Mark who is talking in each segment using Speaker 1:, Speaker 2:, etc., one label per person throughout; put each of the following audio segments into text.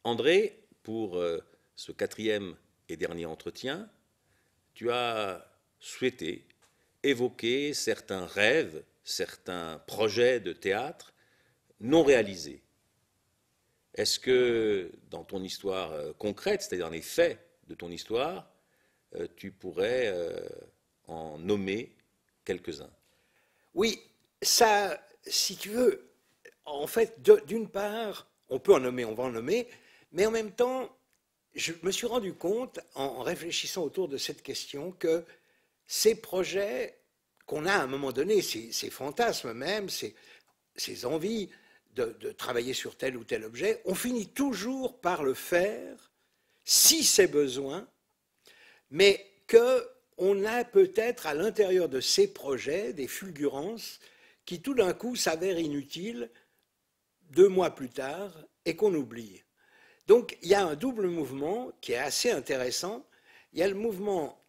Speaker 1: André, pour ce quatrième et dernier entretien, tu as souhaité évoquer certains rêves, certains projets de théâtre non réalisés. Est-ce que dans ton histoire concrète, c'est-à-dire dans les faits de ton histoire, tu pourrais en nommer quelques-uns?
Speaker 2: Oui, ça, si tu veux, en fait, d'une part, on peut en nommer, on va en nommer, mais en même temps, je me suis rendu compte, en réfléchissant autour de cette question, que ces projets qu'on a à un moment donné, ces fantasmes même, ces envies de travailler sur tel ou tel objet, on finit toujours par le faire, si c'est besoin, mais qu'on a peut-être à l'intérieur de ces projets des fulgurances qui tout d'un coup s'avèrent inutiles 2 mois plus tard et qu'on oublie. Donc il y a un double mouvement qui est assez intéressant. Il y a le mouvement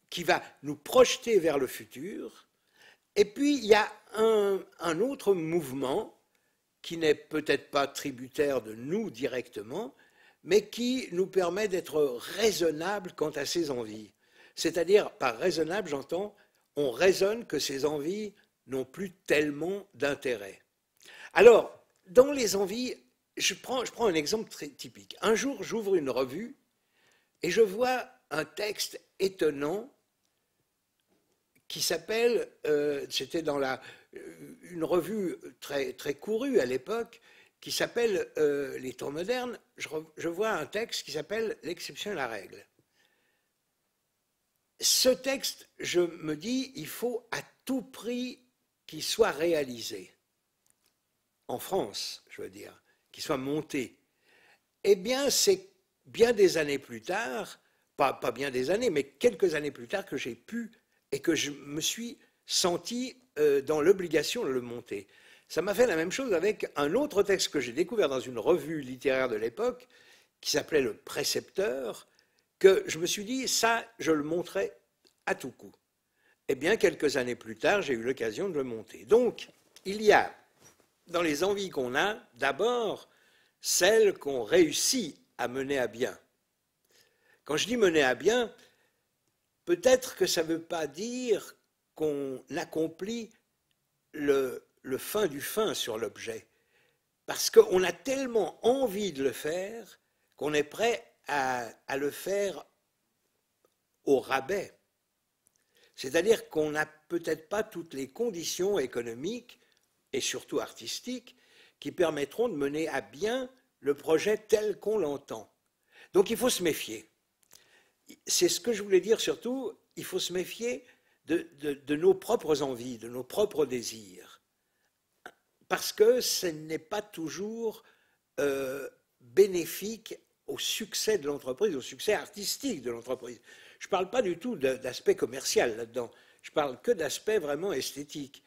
Speaker 2: qui va nous projeter vers le futur, et puis il y a un autre mouvement qui n'est peut-être pas tributaire de nous directement, mais qui nous permet d'être raisonnables quant à ces envies. C'est-à-dire, par raisonnable, j'entends, on raisonne que ces envies n'ont plus tellement d'intérêt. Alors, dans les envies, je prends un exemple très typique. Un jour, j'ouvre une revue et je vois un texte étonnant qui s'appelle, c'était dans une revue très, très courue à l'époque, qui s'appelle Les temps modernes. Je vois un texte qui s'appelle L'exception et la règle. Ce texte, je me dis, il faut à tout prix qu'il soit réalisé. En France, je veux dire, qu'il soit monté. Eh bien, c'est bien des années plus tard, pas bien des années, mais quelques années plus tard, que j'ai pu et que je me suis senti dans l'obligation de le monter. Ça m'a fait la même chose avec un autre texte que j'ai découvert dans une revue littéraire de l'époque, qui s'appelait Le Précepteur, que je me suis dit, ça, je le monterai à tout coup. Eh bien, quelques années plus tard, j'ai eu l'occasion de le monter. Donc, il y a, dans les envies qu'on a, d'abord, celles qu'on réussit à mener à bien. Quand je dis mener à bien, peut-être que ça ne veut pas dire qu'on accomplit le fin du fin sur l'objet, parce qu'on a tellement envie de le faire qu'on est prêt à le faire au rabais. C'est-à-dire qu'on n'a peut-être pas toutes les conditions économiques et surtout artistiques qui permettront de mener à bien le projet tel qu'on l'entend. Donc il faut se méfier. C'est ce que je voulais dire surtout, il faut se méfier de nos propres envies, de nos propres désirs. Parce que ce n'est pas toujours bénéfique au succès de l'entreprise, au succès artistique de l'entreprise. Je ne parle pas du tout d'aspect commercial là-dedans, je parle que d'aspect vraiment esthétique.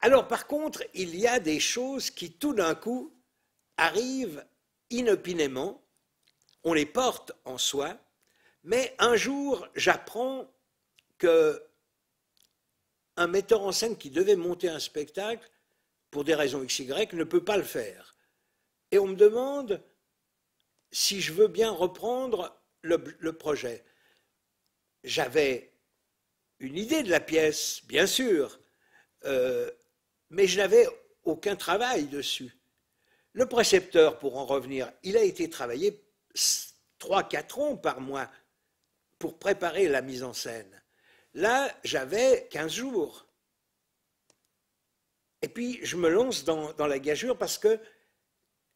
Speaker 2: Alors par contre, il y a des choses qui tout d'un coup arrivent inopinément, on les porte en soi, mais un jour j'apprends qu'un metteur en scène qui devait monter un spectacle, pour des raisons XY, ne peut pas le faire. Et on me demande si je veux bien reprendre le projet. J'avais une idée de la pièce, bien sûr, mais je n'avais aucun travail dessus. Le précepteur, pour en revenir, il a été travaillé 3-4 ans par mois pour préparer la mise en scène. Là, j'avais 15 jours. Et puis, je me lance dans la gageure parce que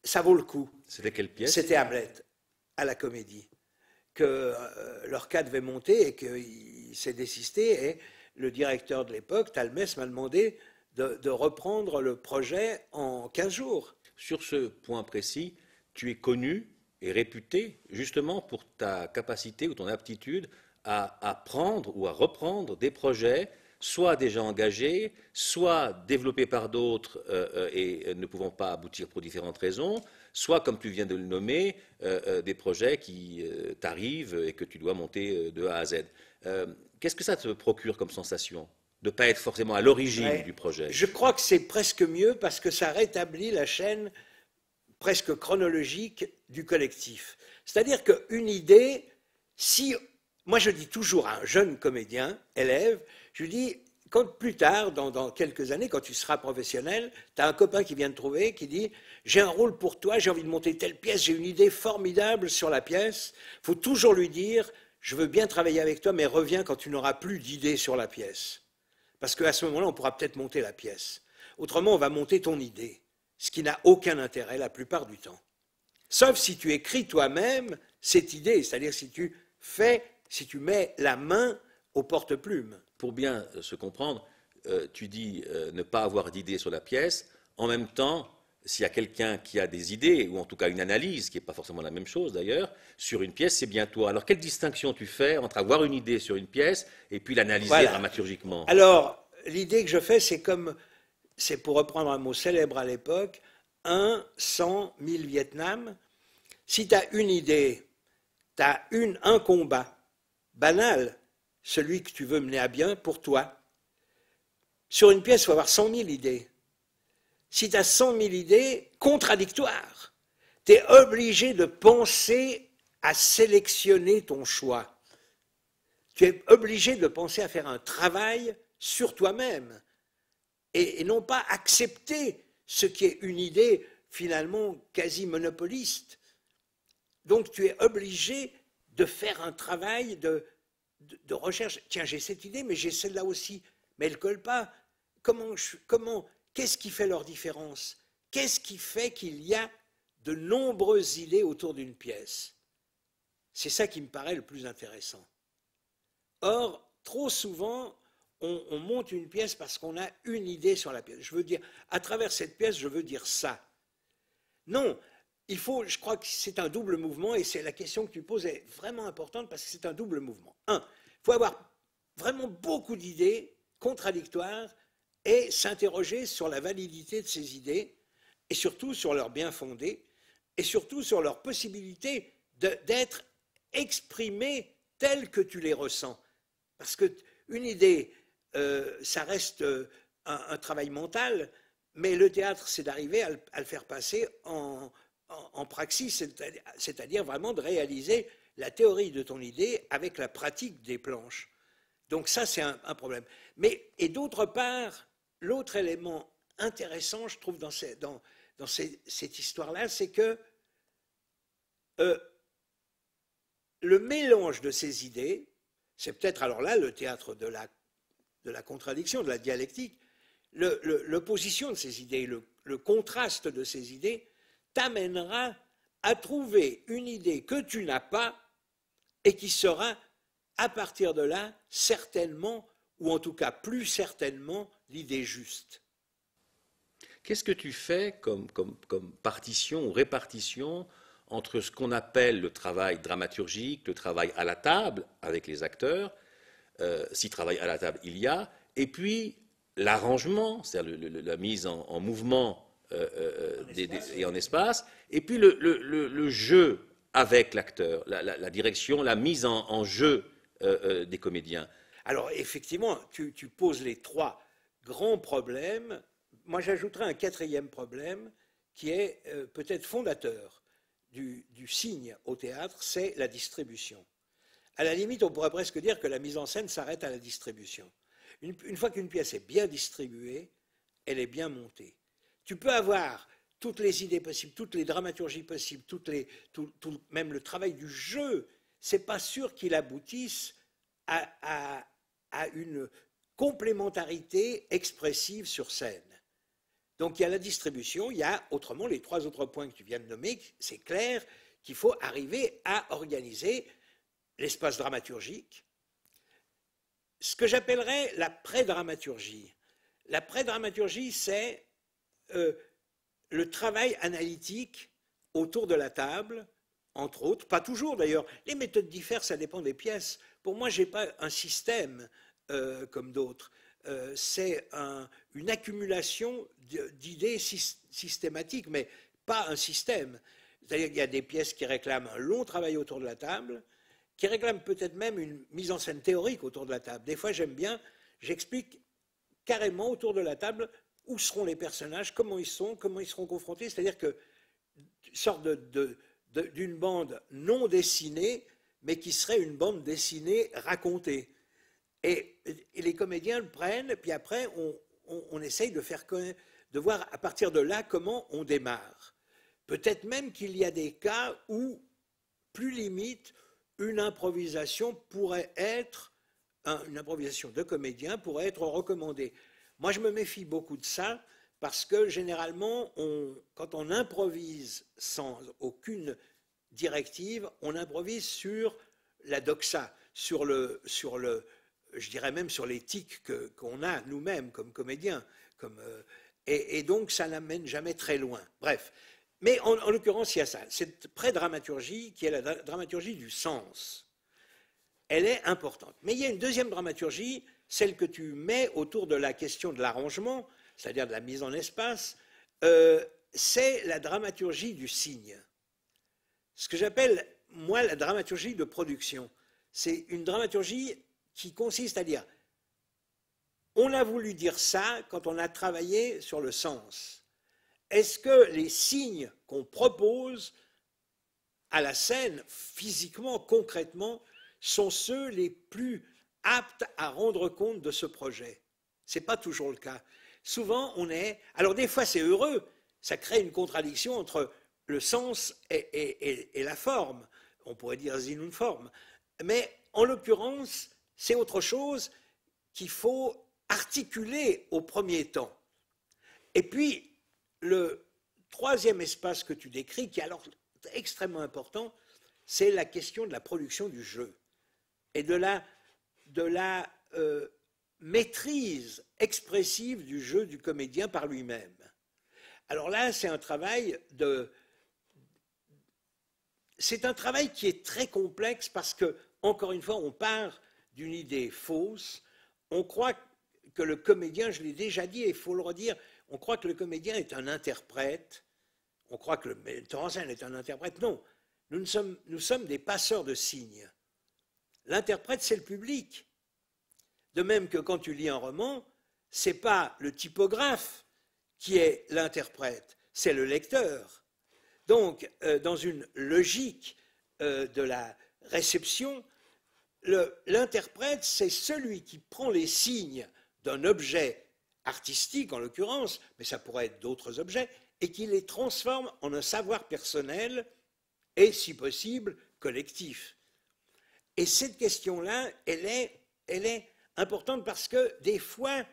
Speaker 2: ça vaut le coup.
Speaker 1: C'était quelle pièce?
Speaker 2: C'était Hamlet, à la Comédie, que Lorca devait monter et qu'il s'est désisté. Et le directeur de l'époque, Talmès, m'a demandé de reprendre le projet en 15 jours.
Speaker 1: Sur ce point précis, tu es connu et réputé justement pour ta capacité ou ton aptitude à prendre ou à reprendre des projets soit déjà engagés, soit développés par d'autres et ne pouvant pas aboutir pour différentes raisons, soit, comme tu viens de le nommer, des projets qui t'arrivent et que tu dois monter de A à Z. Qu'est-ce que ça te procure comme sensation de ne pas être forcément à l'origine du projet?
Speaker 2: Je crois que c'est presque mieux parce que ça rétablit la chaîne presque chronologique du collectif. C'est-à-dire qu'une idée, si... Moi, je dis toujours à un jeune comédien, élève, je lui dis, quand plus tard, dans quelques années, quand tu seras professionnel, tu as un copain qui vient te trouver, qui dit, j'ai un rôle pour toi, j'ai envie de monter telle pièce, j'ai une idée formidable sur la pièce. Il faut toujours lui dire, je veux bien travailler avec toi, mais reviens quand tu n'auras plus d'idée sur la pièce. Parce qu'à ce moment-là, on pourra peut-être monter la pièce. Autrement, on va monter ton idée, ce qui n'a aucun intérêt la plupart du temps. Sauf si tu écris toi-même cette idée, c'est-à-dire si tu mets la main au porte-plume.
Speaker 1: Pour bien se comprendre, tu dis ne pas avoir d'idées sur la pièce. En même temps, s'il y a quelqu'un qui a des idées, ou en tout cas une analyse, qui n'est pas forcément la même chose d'ailleurs, sur une pièce, c'est bien toi. Alors, quelle distinction tu fais entre avoir une idée sur une pièce et puis l'analyser dramaturgiquement?
Speaker 2: Alors, l'idée que je fais, c'est pour reprendre un mot célèbre à l'époque, 100 000 Vietnam. Si tu as une idée, tu as un combat banal, celui que tu veux mener à bien pour toi. Sur une pièce, il faut avoir 100 000 idées. Si tu as 100 000 idées contradictoires, tu es obligé de penser à sélectionner ton choix. Tu es obligé de penser à faire un travail sur toi-même et non pas accepter ce qui est une idée finalement quasi monopoliste. Donc tu es obligé de faire un travail de recherche. Tiens, j'ai cette idée, mais j'ai celle-là aussi, mais elle ne colle pas. Qu'est-ce qui fait leur différence? Qu'est-ce qui fait qu'il y a de nombreuses idées autour d'une pièce? C'est ça qui me paraît le plus intéressant. Or, trop souvent, on monte une pièce parce qu'on a une idée sur la pièce. Je veux dire, à travers cette pièce, je veux dire ça. Non, je crois que c'est un double mouvement, et c'est la question que tu poses est vraiment importante parce que c'est un double mouvement. Il faut avoir vraiment beaucoup d'idées contradictoires et s'interroger sur la validité de ces idées, et surtout sur leur bien fondé, et surtout sur leur possibilité d'être exprimées telles que tu les ressens. Parce qu'une idée, ça reste un travail mental, mais le théâtre, c'est d'arriver à le faire passer en praxis, c'est-à-dire vraiment de réaliser la théorie de ton idée avec la pratique des planches. Donc ça, c'est un problème. Et d'autre part, l'autre élément intéressant, je trouve, dans cette histoire-là, c'est que le mélange de ces idées, c'est peut-être alors là le théâtre de la contradiction, de la dialectique, l'opposition de ces idées, le contraste de ces idées, t'amènera à trouver une idée que tu n'as pas et qui sera, à partir de là, certainement, ou en tout cas plus certainement, l'idée juste.
Speaker 1: Qu'est-ce que tu fais comme partition ou répartition entre ce qu'on appelle le travail dramaturgique, le travail à la table avec les acteurs, si travail à la table il y a, et puis l'arrangement, c'est-à-dire la mise en mouvement et en espace, et puis le jeu avec l'acteur, la direction, la mise en jeu des comédiens.
Speaker 2: Alors effectivement, tu poses les trois grands problèmes. Moi j'ajouterais un quatrième problème qui est peut-être fondateur du signe au théâtre, c'est la distribution. À la limite, on pourrait presque dire que la mise en scène s'arrête à la distribution. Une fois qu'une pièce est bien distribuée, elle est bien montée. Tu peux avoir toutes les idées possibles, toutes les dramaturgies possibles, même le travail du jeu, c'est pas sûr qu'il aboutisse à une complémentarité expressive sur scène. Donc il y a la distribution, il y a autrement les trois autres points que tu viens de nommer, c'est clair qu'il faut arriver à organiser l'espace dramaturgique, ce que j'appellerais la pré-dramaturgie. La pré-dramaturgie, c'est le travail analytique autour de la table, entre autres, pas toujours d'ailleurs, les méthodes diffèrent, ça dépend des pièces. Pour moi, je n'ai pas un système comme d'autres. C'est une accumulation d'idées systématiques, mais pas un système. C'est-à-dire qu'il y a des pièces qui réclament un long travail autour de la table, qui réclament peut-être même une mise en scène théorique autour de la table. Des fois, j'aime bien, j'explique carrément autour de la table où seront les personnages, comment ils seront confrontés. C'est-à-dire que sorte d'une bande non dessinée, mais qui serait une bande dessinée racontée. Et les comédiens le prennent, puis après, on essaye de voir à partir de là comment on démarre. Peut-être même qu'il y a des cas où, plus limite, une improvisation pourrait être, une improvisation de comédien pourrait être recommandée. Moi, je me méfie beaucoup de ça, parce que généralement, quand on improvise sans aucune directive, on improvise sur la doxa, je dirais même sur l'éthique qu'on a nous-mêmes comme comédiens. Et donc, ça n'amène jamais très loin. Bref. Mais en l'occurrence, il y a ça. Cette pré-dramaturgie, qui est la dramaturgie du sens, elle est importante. Mais il y a une deuxième dramaturgie, celle que tu mets autour de la question de l'arrangement, c'est-à-dire de la mise en espace, c'est la dramaturgie du signe. Ce que j'appelle, moi, la dramaturgie de production. C'est une dramaturgie qui consiste à dire, on a voulu dire ça quand on a travaillé sur le sens. Est-ce que les signes qu'on propose à la scène, physiquement, concrètement, sont ceux les plus aptes à rendre compte de ce projet? Ce n'est pas toujours le cas. Souvent, alors des fois, c'est heureux, ça crée une contradiction entre le sens et la forme. On pourrait dire Sinn und Form. Mais en l'occurrence, c'est autre chose qu'il faut articuler au premier temps. Et puis, le troisième espace que tu décris, qui est alors extrêmement important, c'est la question de la production du jeu et de la maîtrise expressive du jeu du comédien par lui-même. Alors là, c'est un travail qui est très complexe parce que, encore une fois, on part d'une idée fausse. On croit que le comédien, je l'ai déjà dit et il faut le redire, on croit que le comédien est un interprète, on croit que le metteur en scène est un interprète. Non, nous sommes des passeurs de signes. L'interprète, c'est le public. De même que quand tu lis un roman, ce n'est pas le typographe qui est l'interprète, c'est le lecteur. Donc, dans une logique de la réception, l'interprète, c'est celui qui prend les signes d'un objet artistique en l'occurrence, mais ça pourrait être d'autres objets, et qui les transforme en un savoir personnel et, si possible, collectif. Et cette question-là, elle est importante parce que des fois,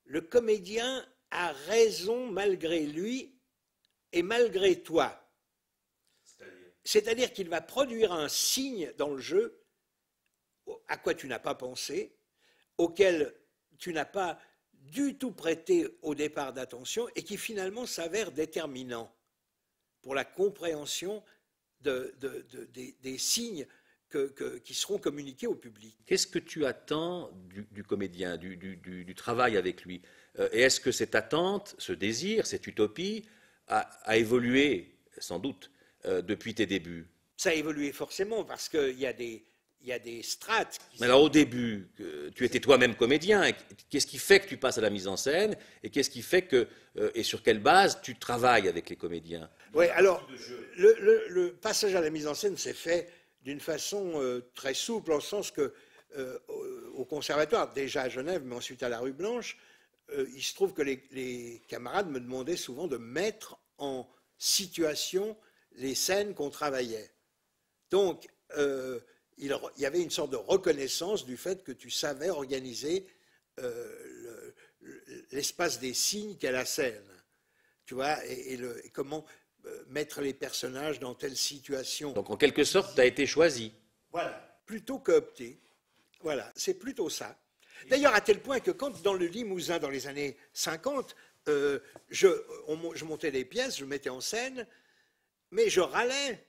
Speaker 2: le comédien a raison malgré lui et malgré toi. C'est-à-dire qu'il va produire un signe dans le jeu à quoi tu n'as pas pensé, auquel tu n'as pas du tout prêté au départ d'attention et qui finalement s'avère déterminant pour la compréhension des signes qui seront communiqués au public.
Speaker 1: Qu'est-ce que tu attends du comédien, du travail avec lui? Et est-ce que cette attente, ce désir, cette utopie a évolué, sans doute, depuis tes débuts?
Speaker 2: Ça a évolué forcément parce qu'il y a des strates.
Speaker 1: Mais alors au début, tu étais toi-même comédien. Qu'est-ce qui fait que tu passes à la mise en scène? Et qu'est-ce qui fait que, et sur quelle base tu travailles avec les comédiens?
Speaker 2: Oui, alors le passage à la mise en scène s'est fait d'une façon très souple, en sens que au conservatoire, déjà à Genève, mais ensuite à la Rue Blanche, il se trouve que les camarades me demandaient souvent de mettre en situation les scènes qu'on travaillait. Donc, il y avait une sorte de reconnaissance du fait que tu savais organiser l'espace des signes qu'est la scène, tu vois, et comment mettre les personnages dans telle situation.
Speaker 1: Donc en quelque sorte, tu as été choisi.
Speaker 2: Voilà, plutôt qu'opté. Voilà, c'est plutôt ça. D'ailleurs, à tel point que quand dans le Limousin, dans les années 50, je montais des pièces, je mettais en scène, mais je râlais.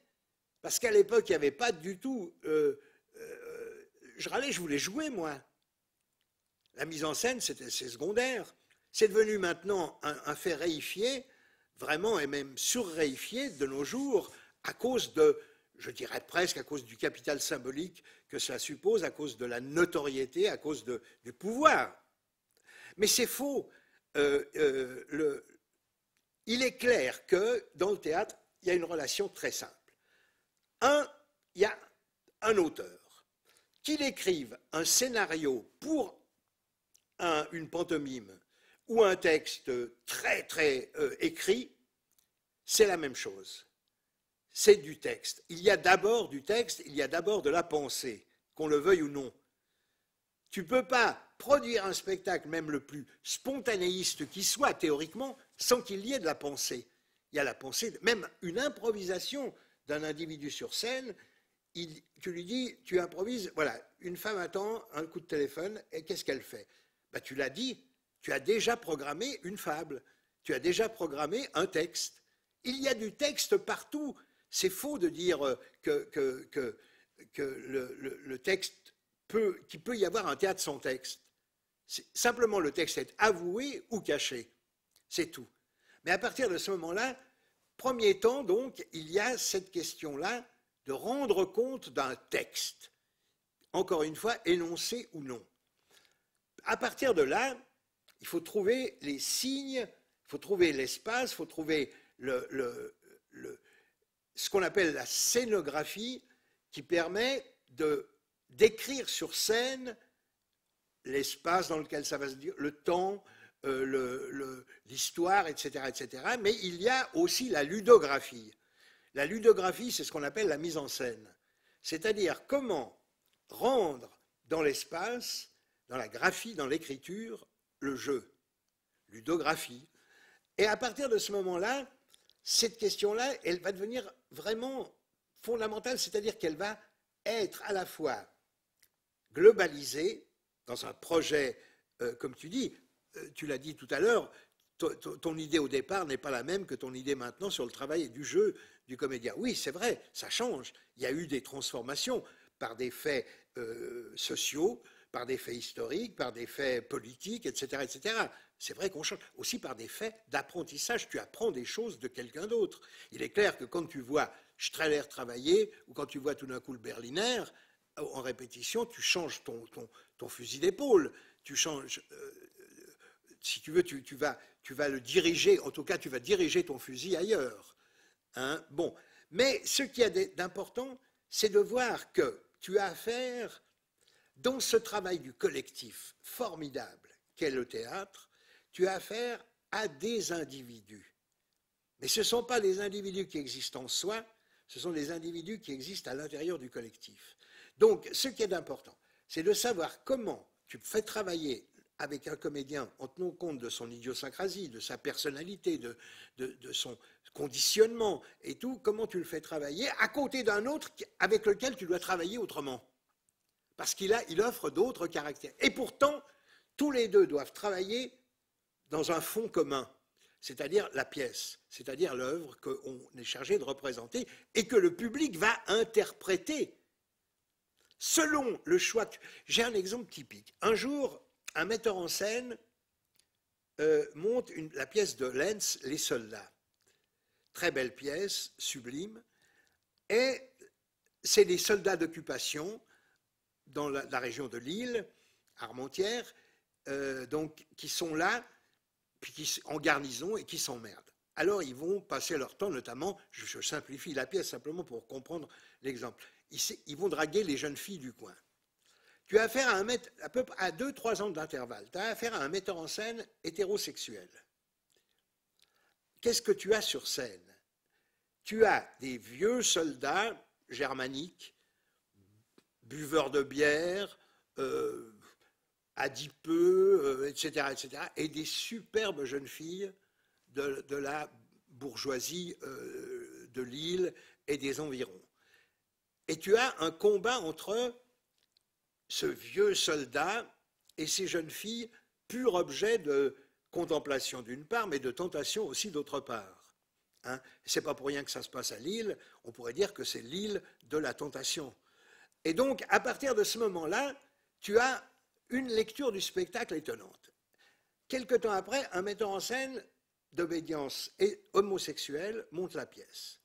Speaker 2: Parce qu'à l'époque, il n'y avait pas du tout... je râlais, je voulais jouer, moi. La mise en scène, c'est secondaire. C'est devenu maintenant un fait réifié, vraiment, et même surréifié de nos jours, à cause de, je dirais presque, à cause du capital symbolique que cela suppose, à cause de la notoriété, à cause du pouvoir. Mais c'est faux. Il est clair que, dans le théâtre, il y a une relation très simple. Il y a un auteur. Qu'il écrive un scénario pour une pantomime ou un texte très très écrit, c'est la même chose. C'est du texte. Il y a d'abord du texte, il y a d'abord de la pensée, qu'on le veuille ou non. Tu ne peux pas produire un spectacle, même le plus spontanéiste qui soit, théoriquement, sans qu'il y ait de la pensée. Il y a la pensée, même une improvisation d'un individu sur scène, tu lui dis, tu improvises, voilà, une femme attend un coup de téléphone, et qu'est-ce qu'elle fait? Ben, tu l'as dit, tu as déjà programmé une fable, tu as déjà programmé un texte. Il y a du texte partout. C'est faux de dire que le texte qu'il peut y avoir un théâtre sans texte. Simplement, le texte est avoué ou caché. C'est tout. Mais à partir de ce moment-là, premier temps, donc, il y a cette question-là de rendre compte d'un texte. Encore une fois, énoncé ou non. À partir de là, il faut trouver les signes, il faut trouver l'espace, il faut trouver ce qu'on appelle la scénographie qui permet d'écrire sur scène l'espace dans lequel ça va se dire, le temps, l'histoire, etc., etc. Mais il y a aussi la ludographie. La ludographie, c'est ce qu'on appelle la mise en scène. C'est-à-dire comment rendre dans l'espace, dans la graphie, dans l'écriture, le jeu. Ludographie. Et à partir de ce moment-là, cette question-là, elle va devenir vraiment fondamentale, c'est-à-dire qu'elle va être à la fois globalisée dans un projet, comme tu dis, tu l'as dit tout à l'heure, ton idée au départ n'est pas la même que ton idée maintenant sur le travail du jeu du comédien. Oui, c'est vrai, ça change. Il y a eu des transformations par des faits sociaux, par des faits historiques, par des faits politiques, etc., etc. C'est vrai qu'on change aussi par des faits d'apprentissage. Tu apprends des choses de quelqu'un d'autre. Il est clair que quand tu vois Strehler travailler ou quand tu vois tout d'un coup le Berliner, en répétition, tu changes ton fusil d'épaule. Tu changes, si tu veux, tu vas le diriger, en tout cas, tu vas diriger ton fusil ailleurs. Hein? Bon. Mais ce qu'il y a d'important, c'est de voir que tu as affaire, dans ce travail du collectif formidable qu'est le théâtre, tu as affaire à des individus. Mais ce ne sont pas les individus qui existent en soi, ce sont les individus qui existent à l'intérieur du collectif. Donc, ce qui est important, c'est de savoir comment tu fais travailler avec un comédien en tenant compte de son idiosyncrasie, de sa personnalité, de son conditionnement et tout, comment tu le fais travailler à côté d'un autre avec lequel tu dois travailler autrement. Parce qu'il offre d'autres caractères. Et pourtant, tous les deux doivent travailler dans un fond commun, c'est-à-dire la pièce, c'est-à-dire l'œuvre qu'on est chargé de représenter et que le public va interpréter selon le choix. J'ai un exemple typique. Un jour, un metteur en scène monte la pièce de Lenz, Les Soldats. Très belle pièce, sublime. Et c'est des soldats d'occupation dans la région de Lille, Armentières, donc, qui sont là, puis en garnison et qui s'emmerdent. Alors ils vont passer leur temps, notamment, je simplifie la pièce simplement pour comprendre l'exemple, ils vont draguer les jeunes filles du coin. Tu as affaire à 2-3 ans d'intervalle, tu as affaire à un metteur en scène hétérosexuel. Qu'est-ce que tu as sur scène? Tu as des vieux soldats germaniques, buveurs de bière, adipeux, etc., etc., et des superbes jeunes filles de la bourgeoisie de Lille et des environs. Et tu as un combat entre ce vieux soldat et ces jeunes filles, pur objet de contemplation d'une part, mais de tentation aussi d'autre part. Hein? Ce n'est pas pour rien que ça se passe à Lille, on pourrait dire que c'est l'île de la tentation. Et donc, à partir de ce moment-là, tu as une lecture du spectacle étonnante. Quelque temps après, un metteur en scène d'obédience et homosexuel monte la pièce.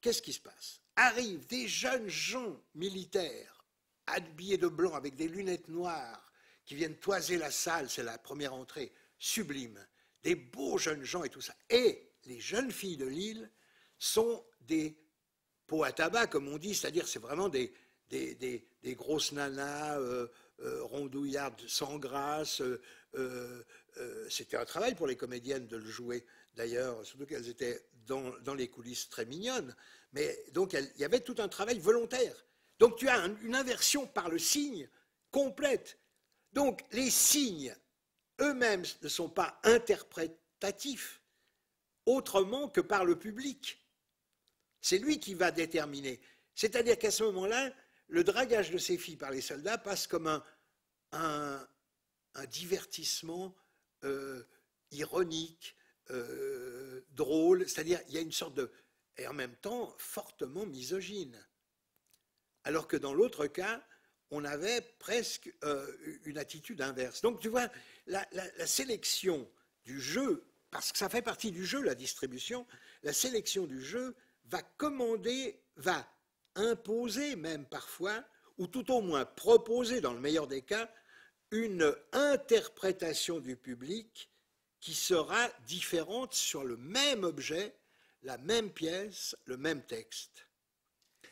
Speaker 2: Qu'est-ce qui se passe? Arrivent des jeunes gens militaires, habillés de blanc, avec des lunettes noires, qui viennent toiser la salle, c'est la première entrée, sublime. Des beaux jeunes gens et tout ça. Et les jeunes filles de Lille sont des pots à tabac, comme on dit, c'est-à-dire c'est vraiment des grosses nanas rondouillardes sans grâce. C'était un travail pour les comédiennes de le jouer, d'ailleurs, surtout qu'elles étaient dans les coulisses très mignonnes. Mais donc il y avait tout un travail volontaire. Donc tu as une inversion par le signe complète. Donc les signes eux-mêmes ne sont pas interprétatifs autrement que par le public. C'est lui qui va déterminer. C'est-à-dire qu'à ce moment-là, le dragage de ces filles par les soldats passe comme un divertissement ironique, drôle, c'est-à-dire il y a une sorte de... et en même temps fortement misogyne. Alors que dans l'autre cas, on avait presque une attitude inverse. Donc tu vois, la sélection du jeu, parce que ça fait partie du jeu, la distribution, la sélection du jeu va commander, va imposer même parfois, ou tout au moins proposer, dans le meilleur des cas, une interprétation du public qui sera différente sur le même objet, la même pièce, le même texte.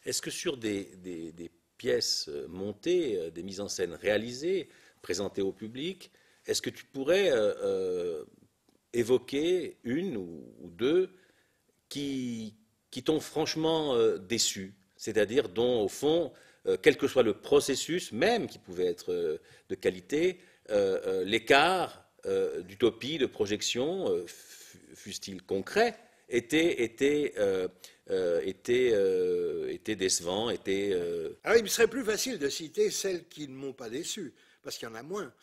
Speaker 1: Est-ce que sur des pièces montées, des mises en scène réalisées, présentées au public, est-ce que tu pourrais évoquer une ou deux qui t'ont franchement déçu, c'est-à-dire dont, au fond, quel que soit le processus, même qui pouvait être de qualité, l'écart d'utopie, de projection, fût-il concret, était décevant,
Speaker 2: Alors il me serait plus facile de citer celles qui ne m'ont pas déçu, parce qu'il y en a moins.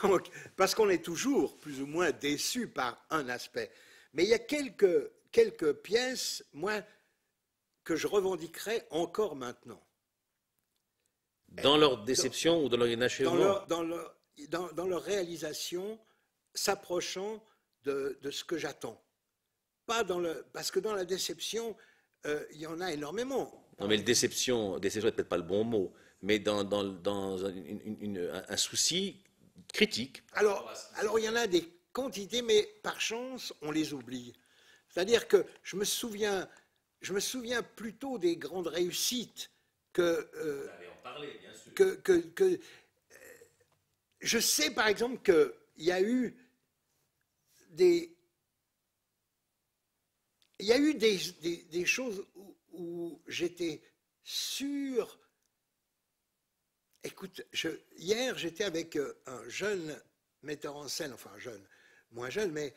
Speaker 2: Donc, parce qu'on est toujours plus ou moins déçu par un aspect. Mais il y a quelques pièces, moi, que je revendiquerai encore maintenant.
Speaker 1: Dans leur déception ou dans leur inachèvement?
Speaker 2: Dans leur réalisation s'approchant de ce que j'attends. Pas parce que dans la déception, il y en a énormément.
Speaker 1: Non, mais déception n'est peut-être pas le bon mot, mais dans un souci critique.
Speaker 2: Alors, il y en a des quantités, mais par chance, on les oublie. C'est-à-dire que je me souviens plutôt des grandes réussites que...
Speaker 1: Vous allez en parler, bien sûr.
Speaker 2: Je sais, par exemple, qu'il y a eu des choses où j'étais sûr. Écoute, hier, j'étais avec un jeune metteur en scène, enfin jeune, moins jeune, mais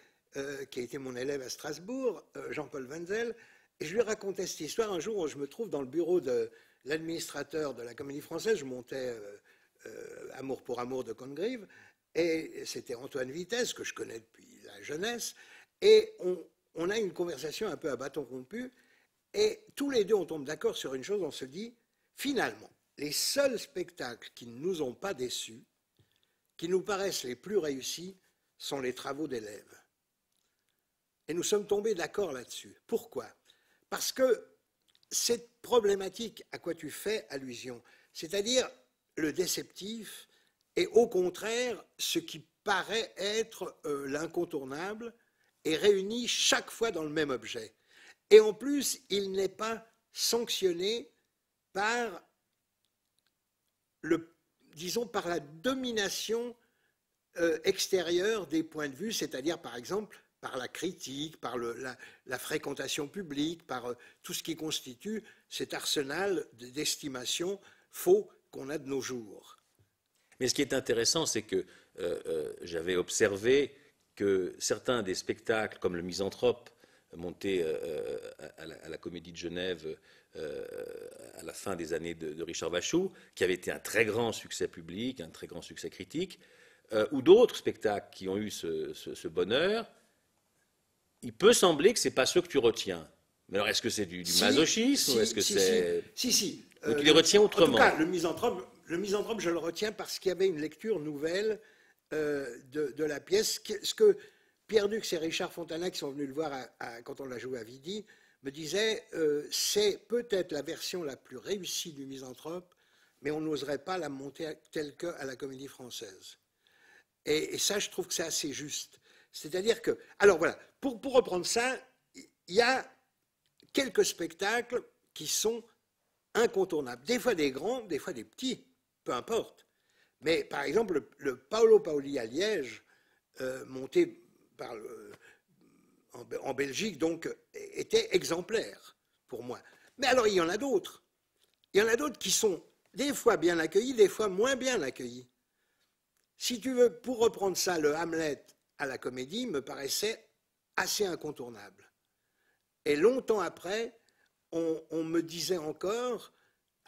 Speaker 2: qui a été mon élève à Strasbourg, Jean-Paul Wenzel, et je lui racontais cette histoire un jour où je me trouve dans le bureau de l'administrateur de la Comédie Française, je montais Amour pour amour de Congreve, et c'était Antoine Vitesse, que je connais depuis la jeunesse, et on a une conversation un peu à bâton rompu, et tous les deux on tombe d'accord sur une chose, on se dit, finalement, les seuls spectacles qui ne nous ont pas déçus, qui nous paraissent les plus réussis, sont les travaux d'élèves. Et nous sommes tombés d'accord là-dessus. Pourquoi? Parce que cette problématique à quoi tu fais allusion, c'est-à-dire le déceptif, est au contraire ce qui paraît être l'incontournable, est réuni chaque fois dans le même objet. Et en plus, il n'est pas sanctionné par par la domination extérieure des points de vue, c'est-à-dire par exemple par la critique, par la fréquentation publique, par tout ce qui constitue cet arsenal d'estimation faux qu'on a de nos jours.
Speaker 1: Mais ce qui est intéressant, c'est que j'avais observé que certains des spectacles, comme le Misanthrope, monté à la Comédie de Genève à la fin des années de Richard Vachou, qui avait été un très grand succès public, un très grand succès critique, ou d'autres spectacles qui ont eu ce bonheur, il peut sembler que ce n'est pas ceux que tu retiens. Mais alors, est-ce que c'est du masochisme ou est-ce que c'est...
Speaker 2: Si.
Speaker 1: Donc tu les retiens autrement.
Speaker 2: En tout cas, le Misanthrope, je le retiens parce qu'il y avait une lecture nouvelle de la pièce. Ce que Pierre Dux et Richard Fontana, qui sont venus le voir quand on l'a joué à Vidi, me disaient c'est peut-être la version la plus réussie du Misanthrope, mais on n'oserait pas la monter telle qu'à la Comédie Française. Et ça, je trouve que c'est assez juste. C'est-à-dire que... Alors voilà, pour reprendre ça, il y a quelques spectacles qui sont incontournables. Des fois des grands, des fois des petits, peu importe. Mais par exemple, le Paolo Paoli à Liège, monté par en Belgique, donc, était exemplaire pour moi. Mais alors, il y en a d'autres. Il y en a d'autres qui sont des fois bien accueillis, des fois moins bien accueillis. Si tu veux, pour reprendre ça, le Hamlet à la Comédie me paraissait assez incontournable. Et longtemps après, on me disait encore,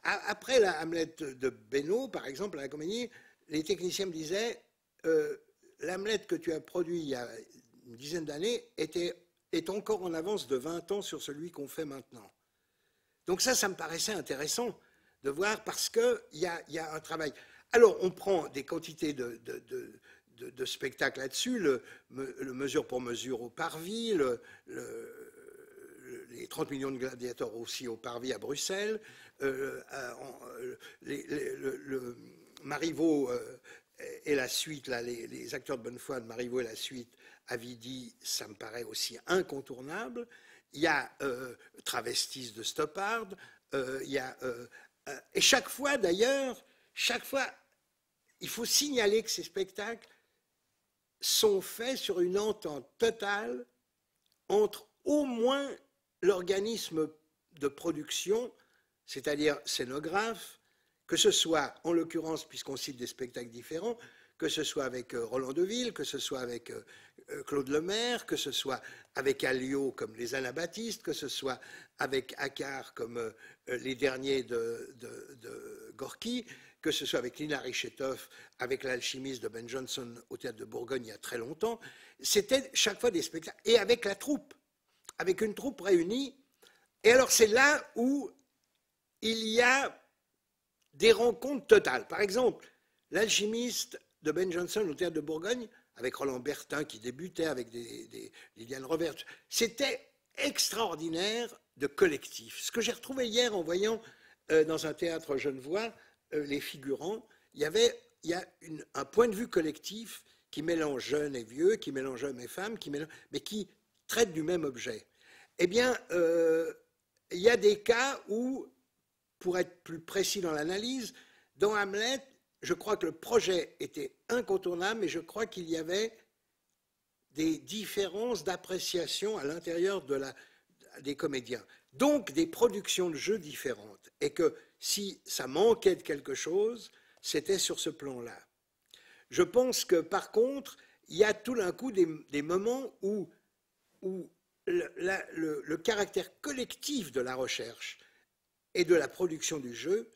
Speaker 2: après la Hamlet de Beno, par exemple, à la Comédie, les techniciens me disaient, l'Hamlet que tu as produit il y a une dizaine d'années est encore en avance de 20 ans sur celui qu'on fait maintenant. Donc ça me paraissait intéressant de voir parce qu'il y a un travail. Alors, on prend des quantités de spectacles là-dessus, le mesure pour mesure au Parvis, les 30 millions de gladiateurs aussi au Parvis à Bruxelles, le Marivaux et la suite, là, les acteurs de bonne foi de Marivaux et la suite à Vidi, ça me paraît aussi incontournable. Il y a Travestis de Stoppard, il y a, et chaque fois d'ailleurs, il faut signaler que ces spectacles sont faits sur une entente totale entre au moins l'organisme de production, c'est-à-dire scénographe, que ce soit, en l'occurrence, puisqu'on cite des spectacles différents, que ce soit avec Roland Deville, que ce soit avec Claude Lemaire, que ce soit avec Alliot comme les Anabaptistes, que ce soit avec Accard comme les derniers de Gorky, que ce soit avec Lina Richthofen, avec l'alchimiste de Ben Jonson au Théâtre de Bourgogne il y a très longtemps. C'était chaque fois des spectacles. Et avec la troupe, avec une troupe réunie. Et alors c'est là où il y a des rencontres totales. Par exemple, l'alchimiste de Ben Jonson au Théâtre de Bourgogne, avec Roland Bertin qui débutait, avec Liliane Revert, c'était extraordinaire de collectif. Ce que j'ai retrouvé hier en voyant dans un théâtre genevois les figurants, il y a un point de vue collectif qui mélange jeunes et vieux, qui mélange hommes et femmes, mais qui traite du même objet. Eh bien, il y a des cas où, pour être plus précis dans l'analyse, dans Hamlet, je crois que le projet était incontournable, mais je crois qu'il y avait des différences d'appréciation à l'intérieur des comédiens. Donc, des productions de jeux différentes. Et que si ça manquait de quelque chose, c'était sur ce plan-là. Je pense que, par contre, il y a tout d'un coup des moments où le caractère collectif de la recherche et de la production du jeu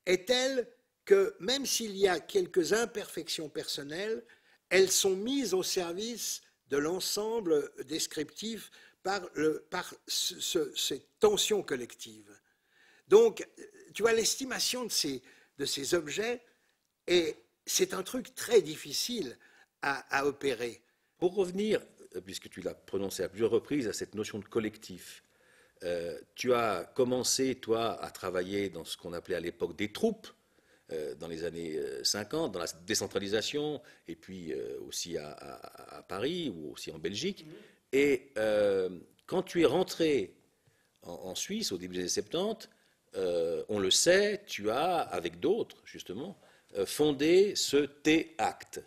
Speaker 2: est tel que même s'il y a quelques imperfections personnelles, elles sont mises au service de l'ensemble descriptif par cette tension collective. Donc, tu vois, l'estimation de ces objets, c'est un truc très difficile à opérer.
Speaker 1: Pour revenir, puisque tu l'as prononcé à plusieurs reprises, à cette notion de collectif, tu as commencé, toi, à travailler dans ce qu'on appelait à l'époque des troupes, dans les années 50, dans la décentralisation, et puis aussi à Paris ou aussi en Belgique. Et quand tu es rentré en Suisse au début des années 70, on le sait, tu as, avec d'autres, justement, fondé ce T-Act.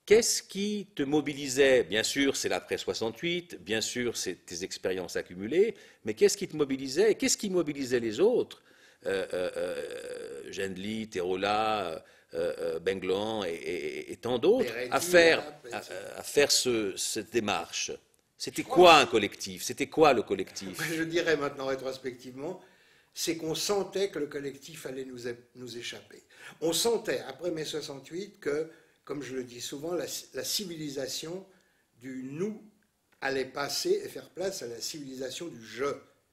Speaker 1: Qu'est-ce qui te mobilisait? Bien sûr, c'est l'après 68, bien sûr, c'est tes expériences accumulées, mais qu'est-ce qui te mobilisait et qu'est-ce qui mobilisait les autres, Gendli, Terola, Benglan et tant d'autres, à faire cette démarche? C'était quoi un collectif? C'était quoi le collectif?
Speaker 2: Je dirais maintenant rétrospectivement, c'est qu'on sentait que le collectif allait nous échapper. On sentait, après mai 68, que, comme je le dis souvent, la civilisation du nous allait passer et faire place à la civilisation du je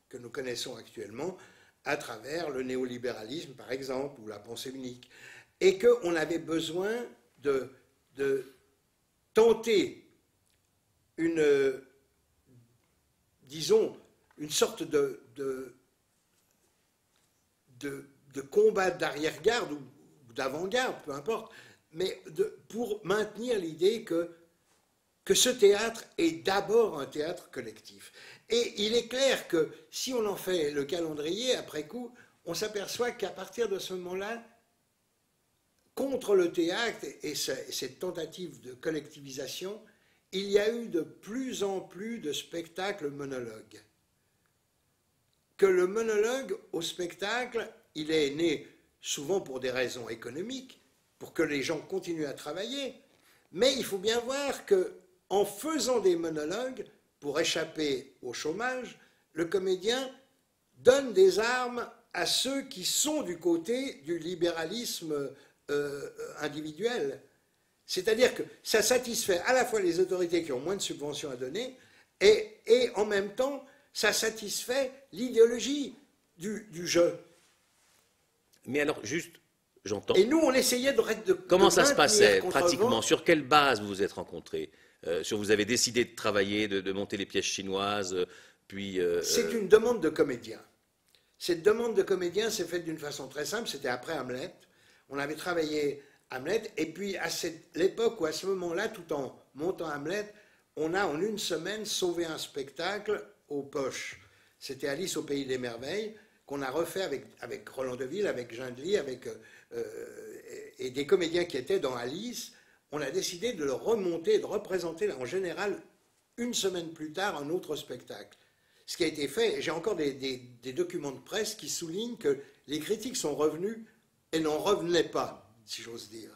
Speaker 2: que nous connaissons actuellement à travers le néolibéralisme, par exemple, ou la pensée unique. Et qu'on avait besoin de tenter disons, une sorte de combat d'arrière-garde ou d'avant-garde, peu importe, mais pour maintenir l'idée que que ce théâtre est d'abord un théâtre collectif. Et il est clair que si on en fait le calendrier après coup, on s'aperçoit qu'à partir de ce moment-là, contre le théâtre et cette tentative de collectivisation, il y a eu de plus en plus de spectacles monologues. Que le monologue au spectacle, il est né souvent pour des raisons économiques, pour que les gens continuent à travailler, mais il faut bien voir qu'en faisant des monologues, pour échapper au chômage, le comédien donne des armes à ceux qui sont du côté du libéralisme individuel. C'est-à-dire que ça satisfait à la fois les autorités qui ont moins de subventions à donner et en même temps, ça satisfait l'idéologie du jeu.
Speaker 1: Mais alors, juste, j'entends.
Speaker 2: Et nous, on essayait de
Speaker 1: comment ça se passait
Speaker 2: contre
Speaker 1: pratiquement?
Speaker 2: vent.
Speaker 1: Sur quelle base vous vous êtes rencontrés? Vous avez décidé de travailler, de monter les pièces chinoises, puis...
Speaker 2: C'est une demande de comédien. Cette demande de comédien s'est faite d'une façon très simple, c'était après Hamlet. On avait travaillé Hamlet, et puis à l'époque ou à ce moment-là, tout en montant Hamlet, on a en une semaine sauvé un spectacle aux poches. C'était Alice au Pays des Merveilles, qu'on a refait avec Roland Deville, avec Gindely, et des comédiens qui étaient dans Alice. On a décidé de le remonter, de représenter en général une semaine plus tard un autre spectacle. Ce qui a été fait, j'ai encore des documents de presse qui soulignent que les critiques sont revenues et n'en revenaient pas, si j'ose dire.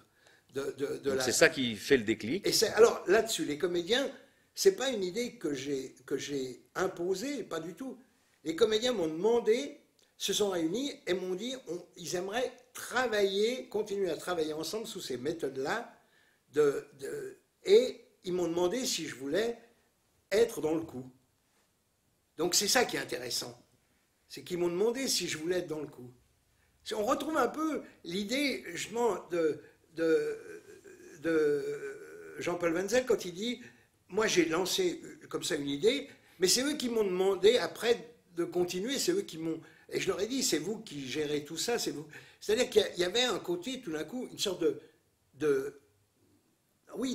Speaker 1: C'est ça qui fait le déclic.
Speaker 2: Et alors là-dessus, les comédiens, c'est pas une idée que j'ai imposée, pas du tout. Les comédiens m'ont demandé, se sont réunis et m'ont dit ils aimeraient travailler, continuer à travailler ensemble sous ces méthodes-là, et ils m'ont demandé si je voulais être dans le coup. Donc c'est ça qui est intéressant. C'est qu'ils m'ont demandé si je voulais être dans le coup. On retrouve un peu l'idée, justement, de Jean-Paul Wenzel quand il dit « Moi, j'ai lancé comme ça une idée, mais c'est eux qui m'ont demandé après de continuer, c'est eux qui m'ont... » Et je leur ai dit « C'est vous qui gérez tout ça, c'est vous. » C'est-à-dire qu'il y avait un côté, tout d'un coup, une sorte de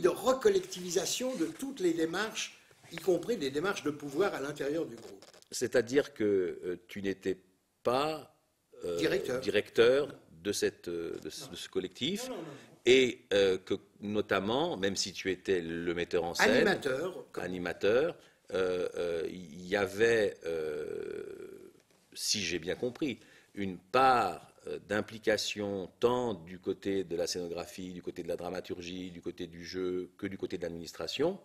Speaker 2: recollectivisation de toutes les démarches, y compris des démarches de pouvoir à l'intérieur du groupe.
Speaker 1: C'est-à-dire que tu n'étais pas directeur de ce collectif, et que notamment, même si tu étais le metteur en scène, animateur, il y avait, si j'ai bien compris, une part d'implication tant du côté de la scénographie, du côté de la dramaturgie, du côté du jeu, que du côté de l'administration,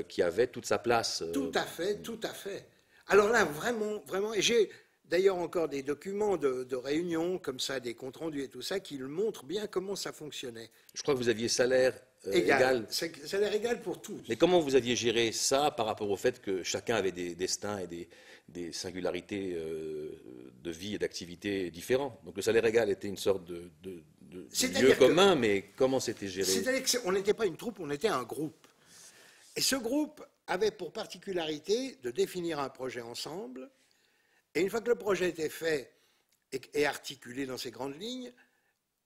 Speaker 1: qui avait toute sa place.
Speaker 2: Tout à fait, tout à fait. Alors là, vraiment, vraiment, et j'ai d'ailleurs encore des documents de réunions, comme ça, des comptes rendus et tout ça, qui montrent bien comment ça fonctionnait.
Speaker 1: Je crois que vous aviez salaire égal.
Speaker 2: Salaire égal pour tous.
Speaker 1: Mais comment vous aviez géré ça par rapport au fait que chacun avait des destins et des singularités de vie et d'activité différents? Donc le salaire égal était une sorte de lieu commun, mais comment c'était géré?
Speaker 2: C'est-à-dire qu'on n'était pas une troupe, on était un groupe. Et ce groupe avait pour particularité de définir un projet ensemble. Et une fois que le projet était fait et articulé dans ses grandes lignes,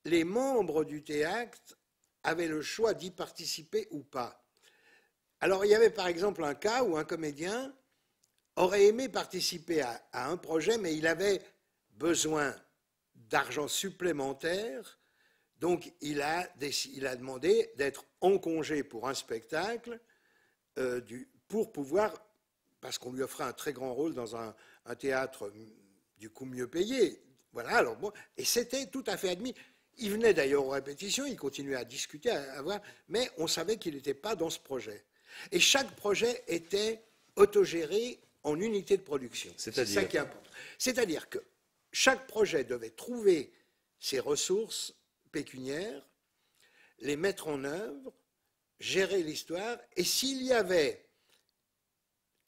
Speaker 2: les membres du théâtre avaient le choix d'y participer ou pas. Alors il y avait par exemple un cas où un comédien aurait aimé participer à un projet, mais il avait besoin d'argent supplémentaire, donc il a demandé d'être en congé pour un spectacle pour pouvoir, parce qu'on lui offrait un très grand rôle dans un théâtre du coup mieux payé. Voilà, alors bon, et c'était tout à fait admis. Il venait d'ailleurs aux répétitions, il continuait à discuter, à voir, mais on savait qu'il n'était pas dans ce projet. Et chaque projet était autogéré en unité de production. C'est ça qui est important. C'est-à-dire que chaque projet devait trouver ses ressources pécuniaires, les mettre en œuvre, gérer l'histoire, et s'il y avait,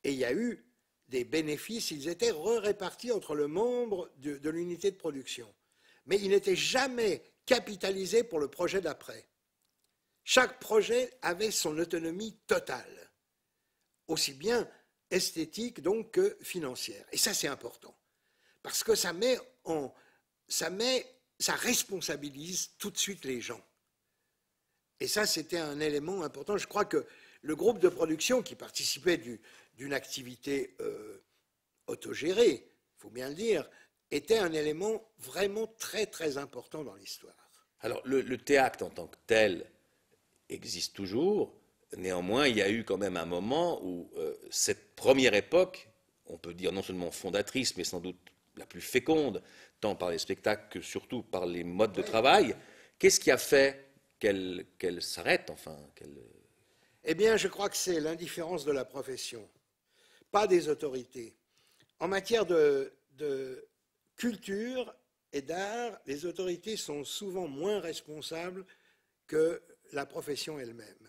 Speaker 2: et il y a eu des bénéfices, ils étaient répartis entre le membre de l'unité de production. Mais ils n'étaient jamais capitalisés pour le projet d'après. Chaque projet avait son autonomie totale, aussi bien esthétique donc que financière. Et ça, c'est important, parce que ça responsabilise tout de suite les gens. Et ça, c'était un élément important. Je crois que le groupe de production qui participait d'une activité autogérée, il faut bien le dire, était un élément vraiment très très important dans l'histoire.
Speaker 1: Alors, le théâtre en tant que tel existe toujours. Néanmoins, il y a eu quand même un moment où cette première époque, on peut dire non seulement fondatrice, mais sans doute la plus féconde, tant par les spectacles que surtout par les modes de travail, qu'est-ce qui a fait qu'elle s'arrête, enfin
Speaker 2: Eh bien, je crois que c'est l'indifférence de la profession, pas des autorités. En matière de culture et d'art, les autorités sont souvent moins responsables que la profession elle-même.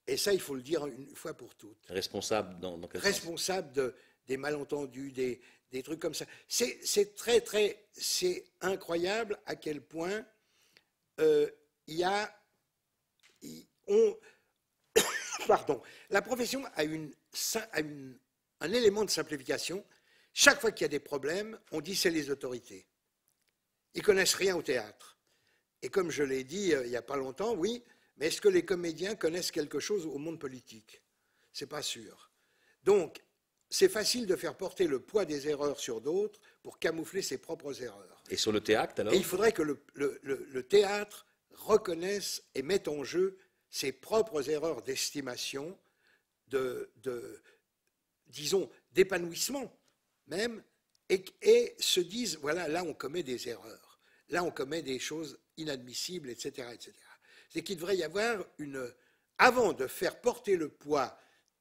Speaker 2: Et ça, il faut le dire une fois pour toutes.
Speaker 1: Responsable dans quel sens?
Speaker 2: Responsable des malentendus, des trucs comme ça. C'est incroyable à quel point il y a... Pardon. La profession a un élément de simplification. Chaque fois qu'il y a des problèmes, on dit c'est les autorités. Ils ne connaissent rien au théâtre. Et comme je l'ai dit il n'y a pas longtemps, oui, mais est-ce que les comédiens connaissent quelque chose au monde politique? Ce n'est pas sûr. Donc, c'est facile de faire porter le poids des erreurs sur d'autres pour camoufler ses propres erreurs.
Speaker 1: Et sur le théâtre, alors?
Speaker 2: Et il faudrait que le théâtre reconnaisse et mette en jeu ses propres erreurs d'estimation, disons, d'épanouissement même, et se disent, voilà, là on commet des erreurs, là on commet des choses inadmissibles, etc. etc. C'est qu'il devrait y avoir avant de faire porter le poids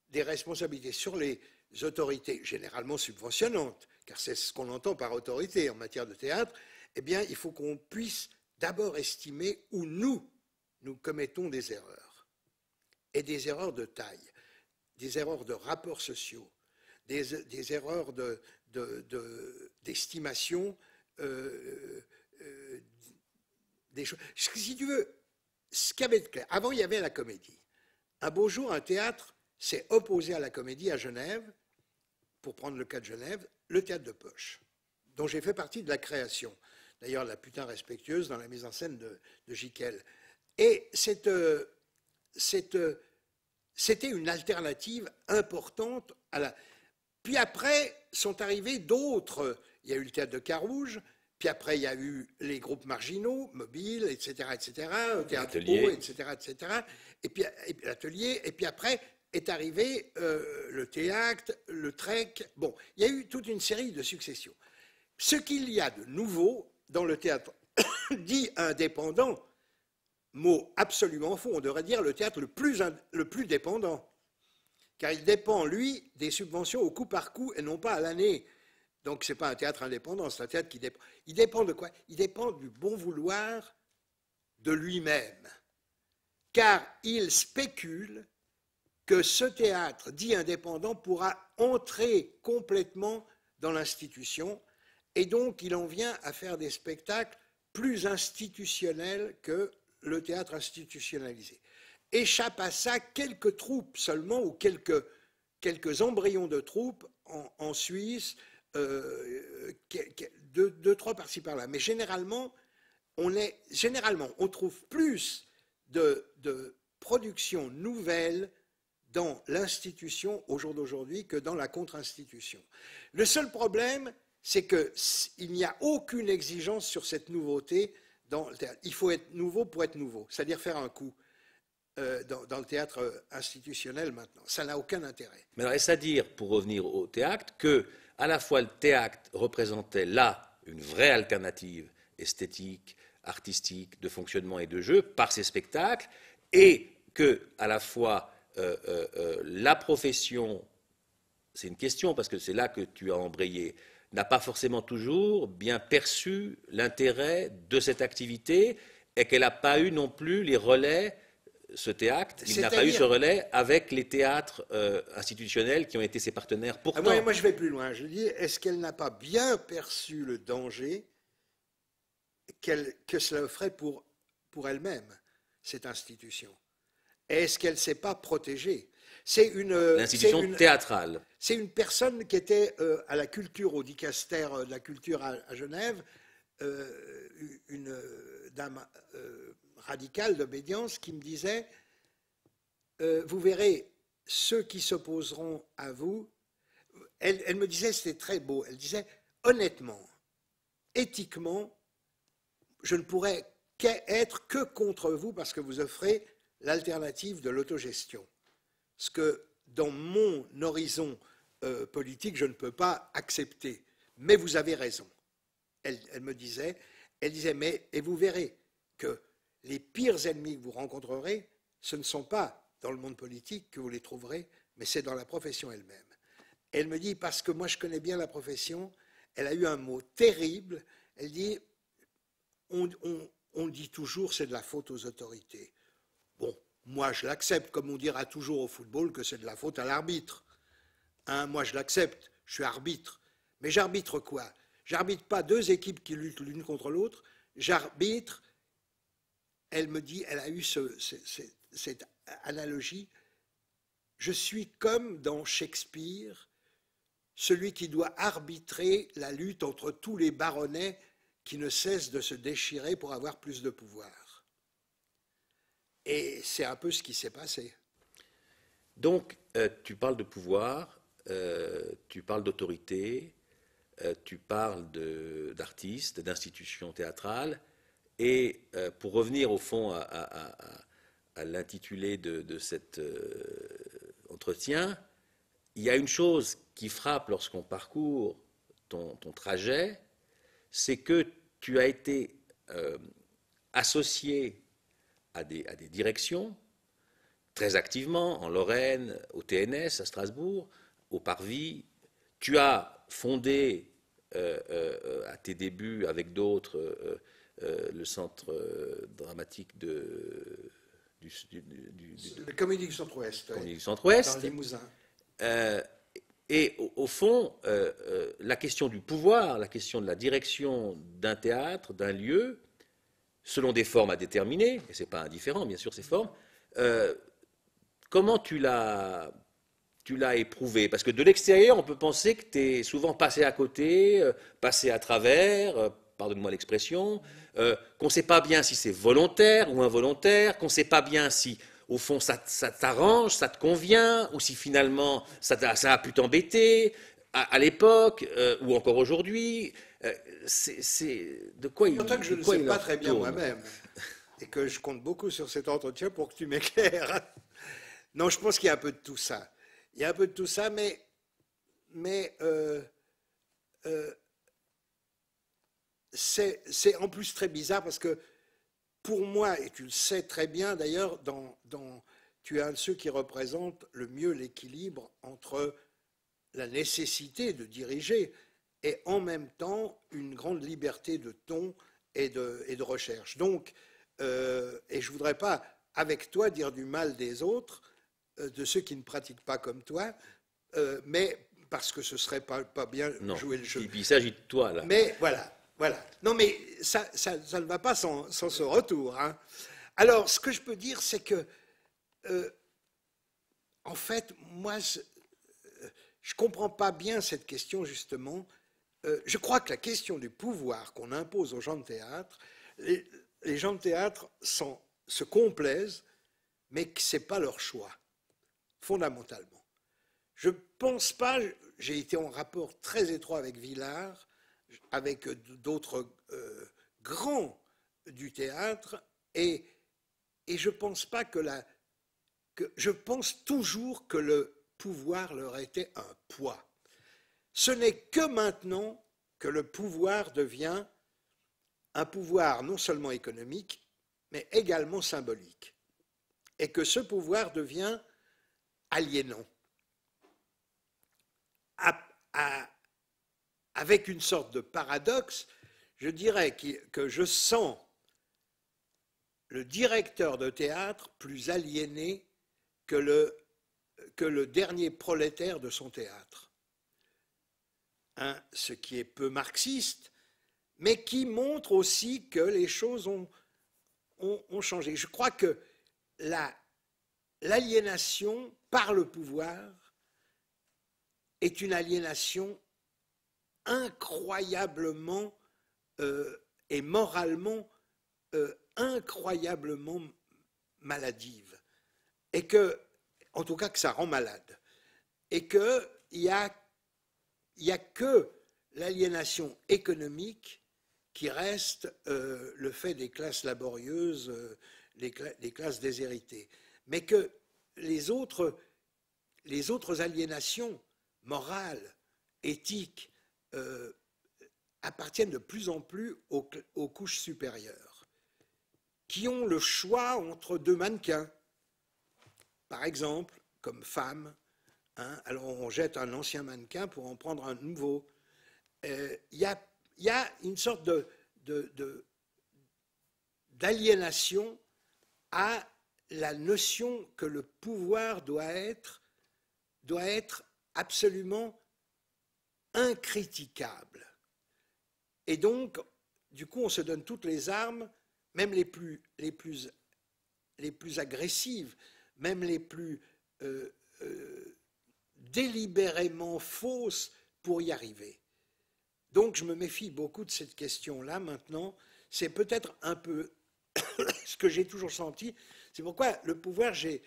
Speaker 2: des responsabilités sur les autorités, généralement subventionnantes, car c'est ce qu'on entend par autorité en matière de théâtre, eh bien, il faut qu'on puisse d'abord estimer où nous commettons des erreurs, et des erreurs de taille, des erreurs de rapports sociaux, des erreurs d'estimation, des choses. Si tu veux, ce qu'il y avait de clair, avant il y avait la comédie. Un beau jour, un théâtre s'est opposé à la comédie à Genève, pour prendre le cas de Genève, le théâtre de poche, dont j'ai fait partie de la création. D'ailleurs, la putain respectueuse dans la mise en scène de Jiquel. Et c'était une alternative importante à la... Puis après sont arrivés d'autres. Il y a eu le théâtre de Carouge, puis après il y a eu les groupes marginaux, mobiles, etc., etc., théâtre haut, etc., etc., et puis l'atelier, et puis après est arrivé le théâtre, le trek. Bon, il y a eu toute une série de successions. Ce qu'il y a de nouveau dans le théâtre dit indépendant, mot absolument faux, on devrait dire le théâtre le plus dépendant, car il dépend, lui, des subventions au coup par coup et non pas à l'année. Donc ce n'est pas un théâtre indépendant, c'est un théâtre qui dépend. Il dépend de quoi? Il dépend du bon vouloir de lui-même, car il spécule que ce théâtre dit indépendant pourra entrer complètement dans l'institution, et donc il en vient à faire des spectacles plus institutionnels que le théâtre institutionnalisé. Échappent à ça quelques troupes seulement, ou quelques embryons de troupes en Suisse, deux, trois par-ci par-là. Mais généralement, on trouve plus de productions nouvelles dans l'institution au jour d'aujourd'hui que dans la contre-institution. Le seul problème, c'est qu'il n'y a aucune exigence sur cette nouveauté dans le théâtre. Il faut être nouveau pour être nouveau, c'est-à-dire faire un coup dans le théâtre institutionnel maintenant. Ça n'a aucun intérêt.
Speaker 1: Mais alors, est-ce à dire, pour revenir au théâtre, que à la fois le théâtre représentait là une vraie alternative esthétique, artistique, de fonctionnement et de jeu par ses spectacles, et que à la fois la profession, c'est une question parce que c'est là que tu as embrayé, n'a pas forcément toujours bien perçu l'intérêt de cette activité et qu'elle n'a pas eu non plus les relais, ce théâtre, il n'a pas eu ce relais avec les théâtres institutionnels qui ont été ses partenaires pourtant.
Speaker 2: Moi, je vais plus loin. Je dis, est-ce qu'elle n'a pas bien perçu le danger que cela offrait pour elle-même, cette institution? Est-ce qu'elle ne s'est pas protégée?
Speaker 1: L'institution théâtrale.
Speaker 2: C'est une personne qui était à la culture, au dicaster de la culture à Genève, une dame radicale d'obédience qui me disait vous verrez, ceux qui s'opposeront à vous, elle me disait, c'était très beau, elle disait, honnêtement, éthiquement, je ne pourrais être que contre vous parce que vous offrez l'alternative de l'autogestion. Ce que dans mon horizon politique, je ne peux pas accepter. Mais vous avez raison. Elle me disait, mais, et vous verrez que les pires ennemis que vous rencontrerez, ce ne sont pas dans le monde politique que vous les trouverez, mais c'est dans la profession elle-même. Elle me dit, parce que moi je connais bien la profession, elle a eu un mot terrible, elle dit, on dit toujours c'est de la faute aux autorités. Bon, moi je l'accepte, comme on dira toujours au football que c'est de la faute à l'arbitre. Hein, moi je l'accepte, je suis arbitre. Mais j'arbitre quoi? J'arbitre pas deux équipes qui luttent l'une contre l'autre, j'arbitre, elle me dit, elle a eu cette analogie, je suis comme dans Shakespeare, celui qui doit arbitrer la lutte entre tous les baronnets qui ne cessent de se déchirer pour avoir plus de pouvoir. Et c'est un peu ce qui s'est passé.
Speaker 1: Donc, tu parles de pouvoir, tu parles d'autorité, tu parles d'artistes, d'institutions théâtrales, et pour revenir au fond à l'intitulé de cet entretien, il y a une chose qui frappe lorsqu'on parcourt ton trajet, c'est que tu as été associé à des directions très activement, en Lorraine, au TNS, à Strasbourg, au Parvis. Tu as fondé à tes débuts avec d'autres le centre dramatique
Speaker 2: le Comédie du Centre-Ouest.
Speaker 1: Comédie du Centre-Ouest.
Speaker 2: Dans le Limousin.
Speaker 1: Et au fond, la question du pouvoir, la question de la direction d'un théâtre, d'un lieu, selon des formes à déterminer, et ce n'est pas indifférent, bien sûr, ces formes, comment tu l'as éprouvé? Parce que de l'extérieur, on peut penser que tu es souvent passé à côté, passé à travers, pardonne-moi l'expression, qu'on ne sait pas bien si c'est volontaire ou involontaire, qu'on ne sait pas bien si, au fond, ça t'arrange, ça te convient, ou si finalement ça a pu t'embêter à l'époque ou encore aujourd'hui. De quoi il
Speaker 2: Pourtant que je ne sais pas très bien moi-même, et que je compte beaucoup sur cet entretien pour que tu m'éclaires. Non, je pense qu'il y a un peu de tout ça. Il y a un peu de tout ça, mais c'est en plus très bizarre parce que pour moi, et tu le sais très bien d'ailleurs, tu es un de ceux qui représentent le mieux l'équilibre entre la nécessité de diriger et en même temps une grande liberté de ton et de recherche. Donc, et je ne voudrais pas, avec toi, dire du mal des autres, de ceux qui ne pratiquent pas comme toi, mais parce que ce ne serait pas bien jouer le jeu.
Speaker 1: Et puis il s'agit de toi, là.
Speaker 2: Mais voilà. Non, mais ça ne va pas sans ce retour. Hein. Alors, ce que je peux dire, c'est que, en fait, moi, je ne comprends pas bien cette question, justement. Je crois que la question du pouvoir qu'on impose aux gens de théâtre, les gens de théâtre se complaisent, mais que ce n'est pas leur choix, fondamentalement. Je ne pense pas, j'ai été en rapport très étroit avec Villard, avec d'autres grands du théâtre, et je pense pas je pense toujours que le pouvoir leur était un poids. Ce n'est que maintenant que le pouvoir devient un pouvoir non seulement économique, mais également symbolique, et que ce pouvoir devient aliénant. Avec une sorte de paradoxe, je dirais que je sens le directeur de théâtre plus aliéné que le dernier prolétaire de son théâtre. Hein, ce qui est peu marxiste, mais qui montre aussi que les choses ont changé. Je crois que l'aliénation par le pouvoir est une aliénation incroyablement et moralement incroyablement maladive. Et que en tout cas que ça rend malade, et qu'il n'y a, que l'aliénation économique qui reste le fait des classes laborieuses, des classes déshéritées, mais que les autres aliénations morales, éthiques, appartiennent de plus en plus aux couches supérieures, qui ont le choix entre deux mannequins, par exemple, comme femme. Hein, alors on jette un ancien mannequin pour en prendre un nouveau. Il y a une sorte d'aliénation à la notion que le pouvoir doit être absolument incritiquable. Et donc, du coup, on se donne toutes les armes, même les plus agressives, même les plus délibérément fausses pour y arriver. Donc, je me méfie beaucoup de cette question-là maintenant. C'est peut-être un peu ce que j'ai toujours senti. C'est pourquoi le pouvoir, j'ai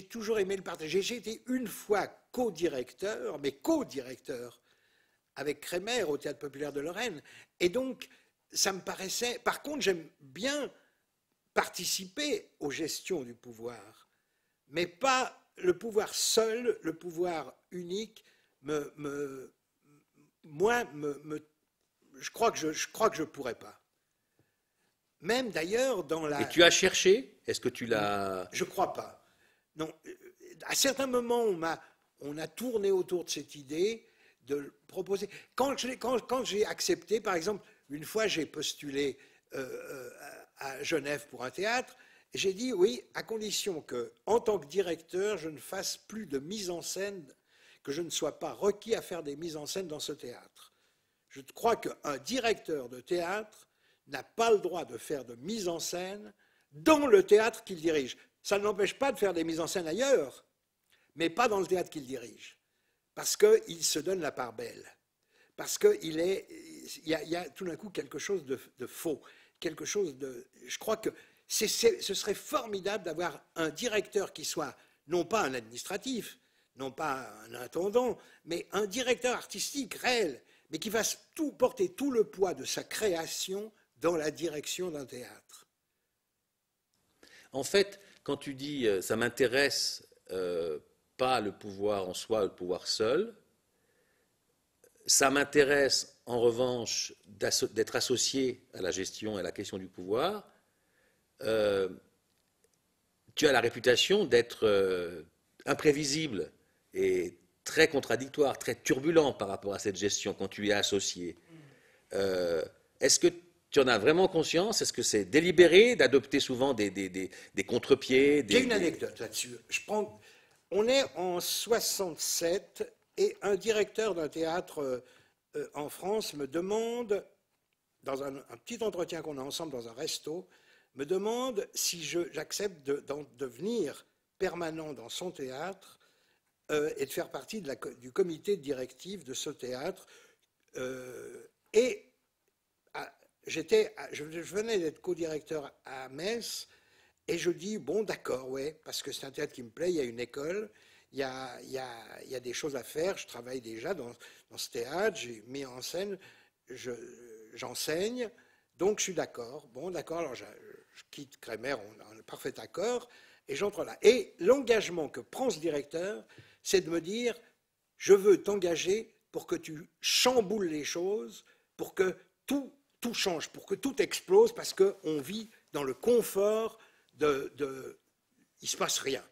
Speaker 2: toujours aimé le partager. J'ai été une fois co-directeur, mais co-directeur avec Kremer au Théâtre Populaire de Lorraine. Et donc, ça me paraissait... Par contre, j'aime bien participer aux gestions du pouvoir, mais pas le pouvoir seul, le pouvoir unique. Je crois que je pourrais pas. Même d'ailleurs dans la...
Speaker 1: Et tu as cherché? Est-ce que tu l'as...
Speaker 2: Je crois pas. Non. À certains moments, on a tourné autour de cette idée de proposer. Quand j'ai accepté, par exemple, une fois j'ai postulé à Genève pour un théâtre, et j'ai dit oui, à condition que, en tant que directeur, je ne fasse plus de mise en scène, que je ne sois pas requis à faire des mises en scène dans ce théâtre. Je crois qu'un directeur de théâtre n'a pas le droit de faire de mise en scène dans le théâtre qu'il dirige. Ça ne l'empêche pas de faire des mises en scène ailleurs, mais pas dans le théâtre qu'il dirige. Parce qu'il se donne la part belle. Parce qu'il y a tout d'un coup quelque chose de faux. Quelque chose de... Je crois que ce serait formidable d'avoir un directeur qui soit non pas un administratif, non pas un intendant, mais un directeur artistique réel, mais qui fasse porter tout le poids de sa création dans la direction d'un théâtre.
Speaker 1: En fait, quand tu dis ça m'intéresse pas le pouvoir en soi, le pouvoir seul, ça m'intéresse en revanche d'être associé à la gestion et à la question du pouvoir. Tu as la réputation d'être imprévisible et très contradictoire, très turbulent par rapport à cette gestion quand tu y es associé. Est-ce que tu en as vraiment conscience? Est-ce que c'est délibéré d'adopter souvent des contre-pieds?
Speaker 2: J'ai une anecdote là-dessus. On est en 67 et un directeur d'un théâtre en France me demande, dans un petit entretien qu'on a ensemble dans un resto, me demande si j'accepte de venir permanent dans son théâtre et de faire partie du comité directif de ce théâtre. Je venais d'être co-directeur à Metz et je dis bon d'accord, ouais, parce que c'est un théâtre qui me plaît, il y a une école, il y a des choses à faire, je travaille déjà dans ce théâtre, j'ai mis en scène, j'enseigne, donc je suis d'accord. Bon d'accord, alors je quitte Kremer, on a un parfait accord, et j'entre là. Et l'engagement que prend ce directeur, c'est de me dire, je veux t'engager pour que tu chamboules les choses, pour que tout change, pour que tout explose, parce qu'on vit dans le confort il ne se passe rien.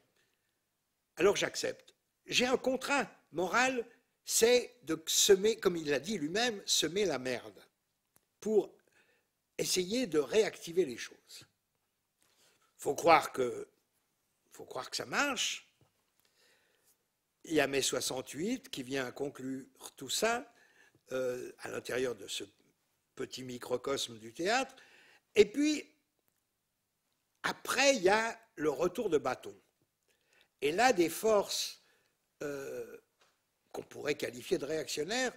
Speaker 2: Alors j'accepte. J'ai un contrat moral, c'est de semer, comme il l'a dit lui-même, semer la merde, pour essayer de réactiver les choses. Il faut croire que ça marche. Il y a mai 68 qui vient conclure tout ça à l'intérieur de ce petit microcosme du théâtre. Et puis, après, il y a le retour de bâton. Et là, des forces qu'on pourrait qualifier de réactionnaires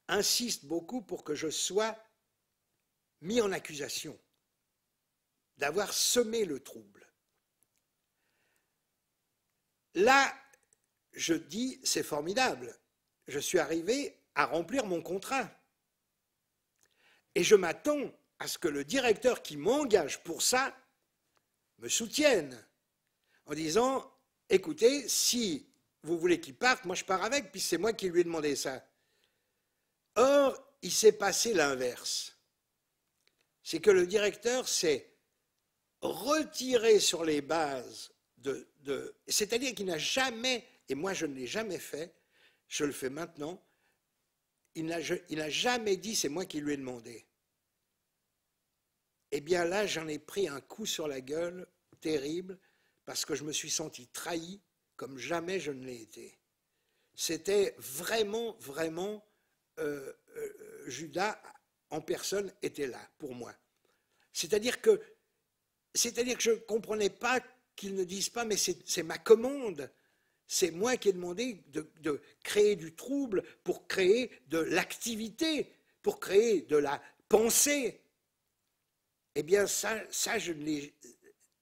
Speaker 2: insistent beaucoup pour que je sois mis en accusation d'avoir semé le trouble. là, je dis, c'est formidable. Je suis arrivé à remplir mon contrat. Et je m'attends à ce que le directeur qui m'engage pour ça me soutienne en disant, écoutez, si vous voulez qu'il parte, moi je pars avec, puis c'est moi qui lui ai demandé ça. Or, il s'est passé l'inverse. C'est que le directeur s'est retiré sur les bases c'est-à-dire qu'il n'a jamais, et moi je ne l'ai jamais fait, je le fais maintenant, il n'a jamais dit c'est moi qui lui ai demandé. Eh bien là, j'en ai pris un coup sur la gueule terrible parce que je me suis senti trahi comme jamais je ne l'ai été. C'était vraiment, vraiment, Judas en personne était là pour moi. C'est-à-dire que je ne comprenais pas qu'ils ne disent pas mais c'est ma commande. C'est moi qui ai demandé de créer du trouble pour créer de l'activité, pour créer de la pensée. Eh bien, ça je ne l'ai.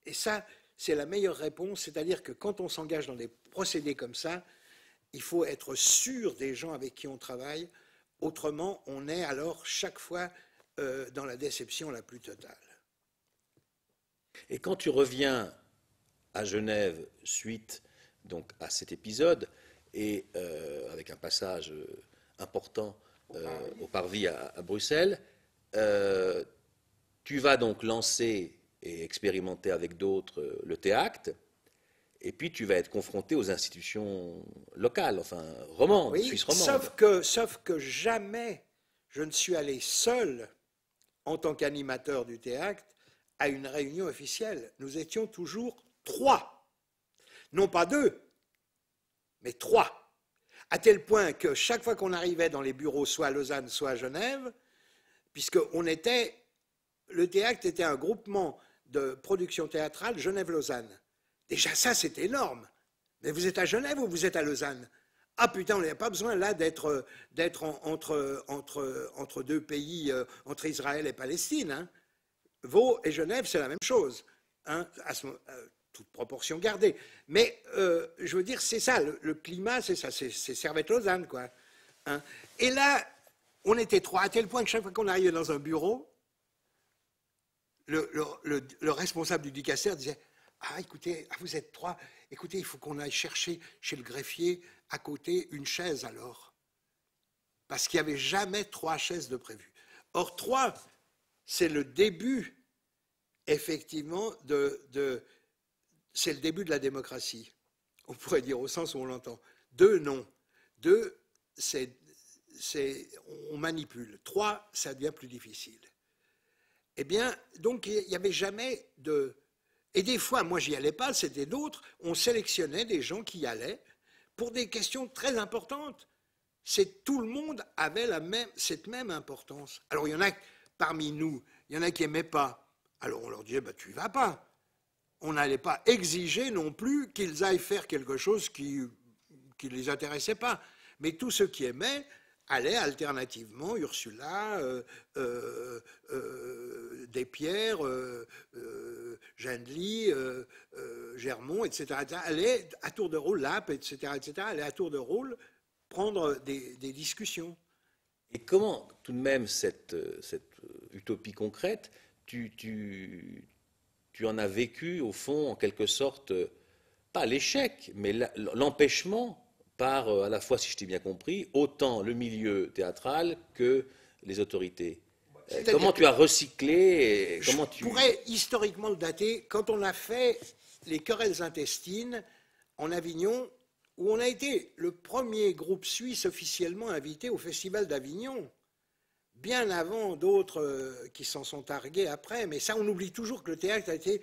Speaker 2: Et ça, c'est la meilleure réponse. C'est-à-dire que quand on s'engage dans des procédés comme ça, il faut être sûr des gens avec qui on travaille. Autrement, on est alors chaque fois dans la déception la plus totale.
Speaker 1: Et quand tu reviens à Genève suite donc à cet épisode et avec un passage important au Parvis à Bruxelles, tu vas donc lancer et expérimenter avec d'autres le théâtre, et puis tu vas être confronté aux institutions locales, enfin romandes,
Speaker 2: oui,
Speaker 1: suisse romande.
Speaker 2: Sauf que jamais je ne suis allé seul en tant qu'animateur du théâtre à une réunion officielle. Nous étions toujours 3. Non pas 2, mais 3. À tel point que chaque fois qu'on arrivait dans les bureaux, soit à Lausanne, soit à Genève, puisque le théâtre était un groupement de production théâtrale Genève-Lausanne. Déjà ça, c'est énorme. Mais vous êtes à Genève ou vous êtes à Lausanne? Ah putain, on n'a pas besoin là d'être entre deux pays, entre Israël et Palestine. Hein. Vaud et Genève, c'est la même chose. Hein, toute proportion gardée. Mais je veux dire, c'est ça, le climat, c'est ça, c'est Servette-Lausanne, quoi. Hein. Et là, on était 3, à tel point que chaque fois qu'on arrivait dans un bureau, le responsable du dicaster disait « Ah, écoutez, vous êtes 3, écoutez, il faut qu'on aille chercher chez le greffier à côté une chaise alors. » Parce qu'il n'y avait jamais 3 chaises de prévues. Or, 3, c'est le début, effectivement, c'est le début de la démocratie. On pourrait dire au sens où on l'entend. 2, non. 2, on manipule. 3, ça devient plus difficile. Eh bien, donc, il n'y avait jamais de... Et des fois, moi, j'y allais pas, c'était d'autres. On sélectionnait des gens qui y allaient pour des questions très importantes. Tout le monde avait cette même importance. Alors, il y en a parmi nous, il y en a qui n'aimaient pas. Alors, on leur disait, bah, tu y vas pas. On n'allait pas exiger non plus qu'ils aillent faire quelque chose qui ne les intéressait pas. Mais tous ceux qui aimaient allaient alternativement, Ursula, Despierres, Gendly, Germont, etc., allaient à tour de rôle, Lappe, etc., allaient à tour de rôle prendre des discussions.
Speaker 1: Et comment, tout de même, cette utopie concrète, tu en as vécu, au fond, en quelque sorte, pas l'échec, mais l'empêchement par, à la fois, si je t'ai bien compris, autant le milieu théâtral que les autorités. Comment tu as recyclé
Speaker 2: Je pourrais historiquement le dater quand on a fait les querelles intestines en Avignon, où on a été le premier groupe suisse officiellement invité au Festival d'Avignon, bien avant d'autres qui s'en sont targués après. Mais ça, on oublie toujours que le théâtre a été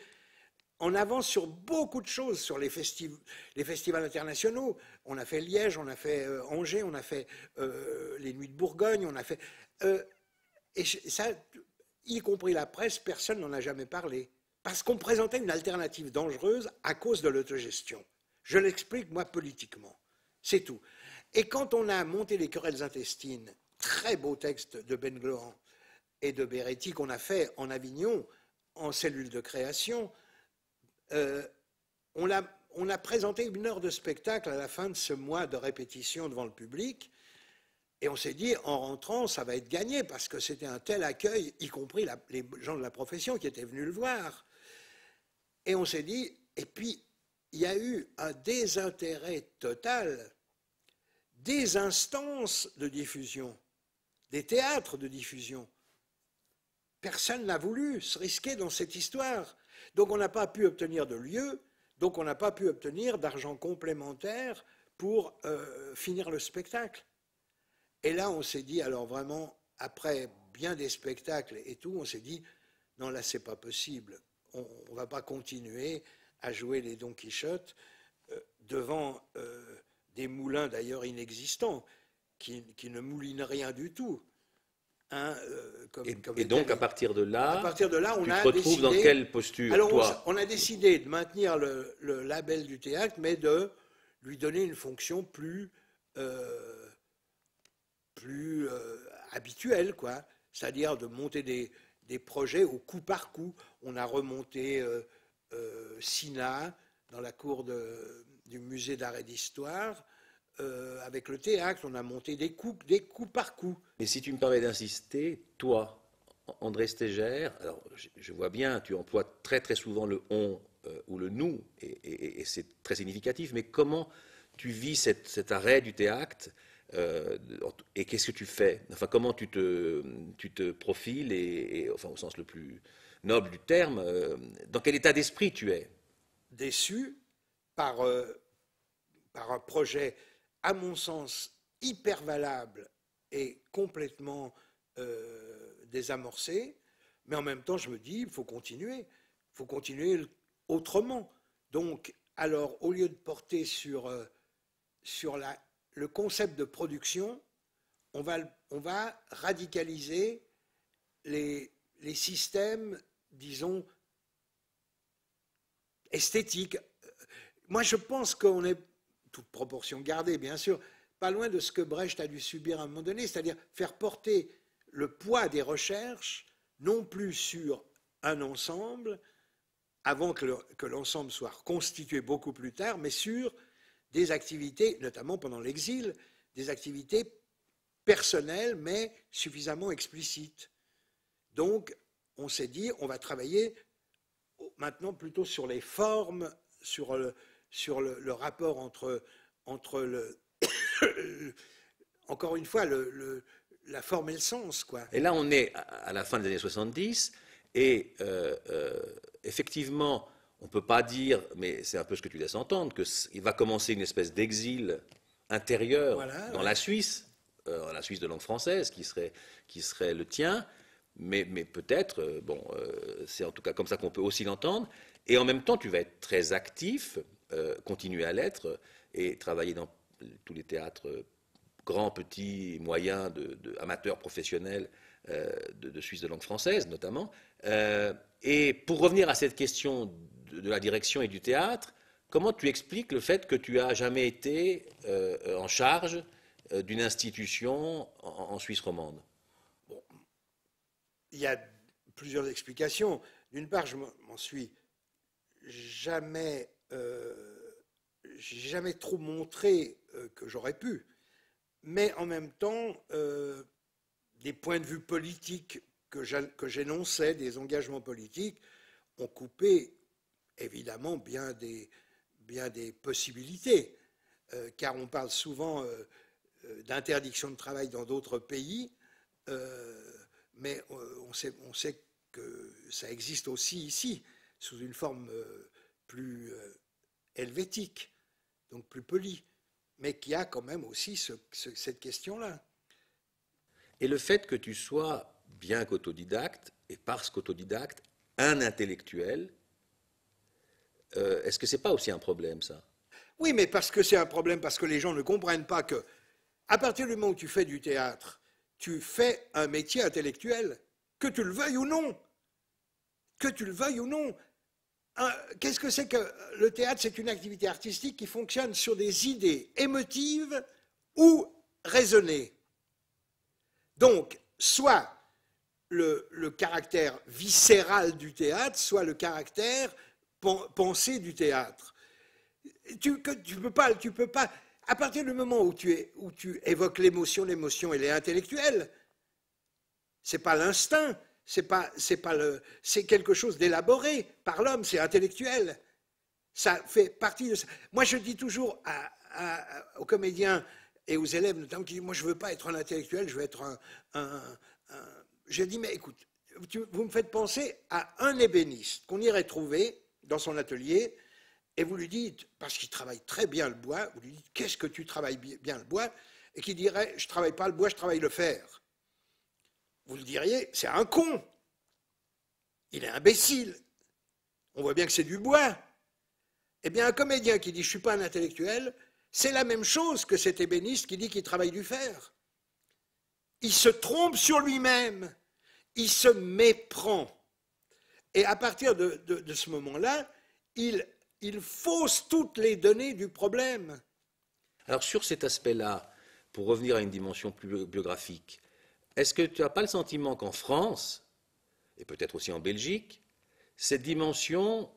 Speaker 2: en avance sur beaucoup de choses, sur les festivals internationaux. On a fait Liège, on a fait Angers, on a fait les Nuits de Bourgogne, on a fait... et ça, y compris la presse, personne n'en a jamais parlé. Parce qu'on présentait une alternative dangereuse à cause de l'autogestion. Je l'explique, moi, politiquement. C'est tout. Et quand on a monté les querelles intestines, très beau texte de Ben Glohan et de Beretti qu'on a fait en Avignon, en cellule de création, on on a présenté 1 heure de spectacle à la fin de ce mois de répétition devant le public. Et on s'est dit, en rentrant, ça va être gagné, parce que c'était un tel accueil, y compris les gens de la profession qui étaient venus le voir. Et on s'est dit, et puis, il y a eu un désintérêt total des instances de diffusion, des théâtres de diffusion. Personne n'a voulu se risquer dans cette histoire. Donc on n'a pas pu obtenir de lieu, donc on n'a pas pu obtenir d'argent complémentaire pour finir le spectacle. Et là, on s'est dit, alors vraiment, après bien des spectacles et tout, on s'est dit, non, là, c'est pas possible. On ne va pas continuer à jouer les Don Quichotte devant des moulins d'ailleurs inexistants, qui ne moulinent rien du tout. Hein,
Speaker 1: et donc, à partir de là,
Speaker 2: on
Speaker 1: tu
Speaker 2: a
Speaker 1: te retrouves
Speaker 2: décidé,
Speaker 1: dans quelle posture,
Speaker 2: alors,
Speaker 1: toi?
Speaker 2: on a décidé de maintenir le label du théâtre, mais de lui donner une fonction plus habituelle, quoi. C'est-à-dire de monter des projets au coup par coup. On a remonté Sina dans la cour du musée d'art et d'histoire. Avec le théâtre, on a monté des coups par coup.
Speaker 1: Et si tu me permets d'insister, toi, André Stégère, alors je vois bien, tu emploies très très souvent le on ou le nous, et c'est très significatif, mais comment tu vis cet arrêt du théâtre et qu'est-ce que tu fais? Enfin, comment tu te profiles, enfin, au sens le plus noble du terme, dans quel état d'esprit tu es?
Speaker 2: Déçu par un projet, à mon sens, hyper valable et complètement désamorcé, mais en même temps, je me dis, il faut continuer autrement. Donc, alors, au lieu de porter sur le concept de production, on va radicaliser les systèmes, disons, esthétiques. Moi, je pense qu'on est, toute proportion gardée, bien sûr, pas loin de ce que Brecht a dû subir à un moment donné, c'est-à-dire faire porter le poids des recherches non plus sur un ensemble, avant que l'ensemble soit constitué beaucoup plus tard, mais sur des activités, notamment pendant l'exil, des activités personnelles, mais suffisamment explicites. Donc, on s'est dit, on va travailler maintenant plutôt sur les formes, sur le rapport entre encore une fois, la forme et le sens, quoi.
Speaker 1: Et là, on est à la fin des années 70, et effectivement, on ne peut pas dire, mais c'est un peu ce que tu laisses entendre, qu'il va commencer une espèce d'exil intérieur dans la Suisse de langue française, qui serait le tien, mais peut-être, c'est en tout cas comme ça qu'on peut aussi l'entendre, et en même temps, tu vas être très actif, continuer à l'être, et travailler dans tous les théâtres grands, petits, moyens, amateurs, professionnels de Suisse de langue française notamment. Et pour revenir à cette question de la direction et du théâtre, comment tu expliques le fait que tu n'as jamais été en charge d'une institution en Suisse romande?
Speaker 2: Bon, il y a plusieurs explications. D'une part, je m'en suis jamais trop montré que j'aurais pu, mais en même temps, des points de vue politiques que j'énonçais, des engagements politiques, ont coupé évidemment bien des possibilités, car on parle souvent d'interdiction de travail dans d'autres pays, mais on sait que ça existe aussi ici, sous une forme plus helvétique, donc plus polie, mais qui a quand même aussi cette question-là.
Speaker 1: Et le fait que tu sois, bien qu'autodidacte, et parce qu'autodidacte, un intellectuel, est-ce que c'est pas aussi un problème, ça?
Speaker 2: Oui, mais parce que c'est un problème, parce que les gens ne comprennent pas que, à partir du moment où tu fais du théâtre, tu fais un métier intellectuel, que tu le veuilles ou non. Que tu le veuilles ou non. Qu'est-ce que c'est que le théâtre? C'est une activité artistique qui fonctionne sur des idées émotives ou raisonnées. Donc, soit le caractère viscéral du théâtre, soit le caractère pensé du théâtre. Tu peux pas. À partir du moment où tu évoques l'émotion, l'émotion, elle est intellectuelle. C'est pas l'instinct, c'est quelque chose d'élaboré par l'homme, c'est intellectuel. Ça fait partie de ça. Moi, je dis toujours aux comédiens et aux élèves, notamment, qui disent, moi, je veux pas être un intellectuel, je veux être Je dis, mais écoute, vous me faites penser à un ébéniste qu'on irait trouver dans son atelier, et vous lui dites, parce qu'il travaille très bien le bois, vous lui dites, qu'est-ce que tu travailles bien le bois? Et qui dirait, je ne travaille pas le bois, je travaille le fer. Vous le diriez, c'est un con. Il est imbécile. On voit bien que c'est du bois. Eh bien, un comédien qui dit, je ne suis pas un intellectuel, c'est la même chose que cet ébéniste qui dit qu'il travaille du fer. Il se trompe sur lui-même. Il se méprend. Et à partir de ce moment-là, il fausse toutes les données du problème.
Speaker 1: Alors sur cet aspect-là, pour revenir à une dimension plus biographique, est-ce que tu n'as pas le sentiment qu'en France, et peut-être aussi en Belgique, cette dimension,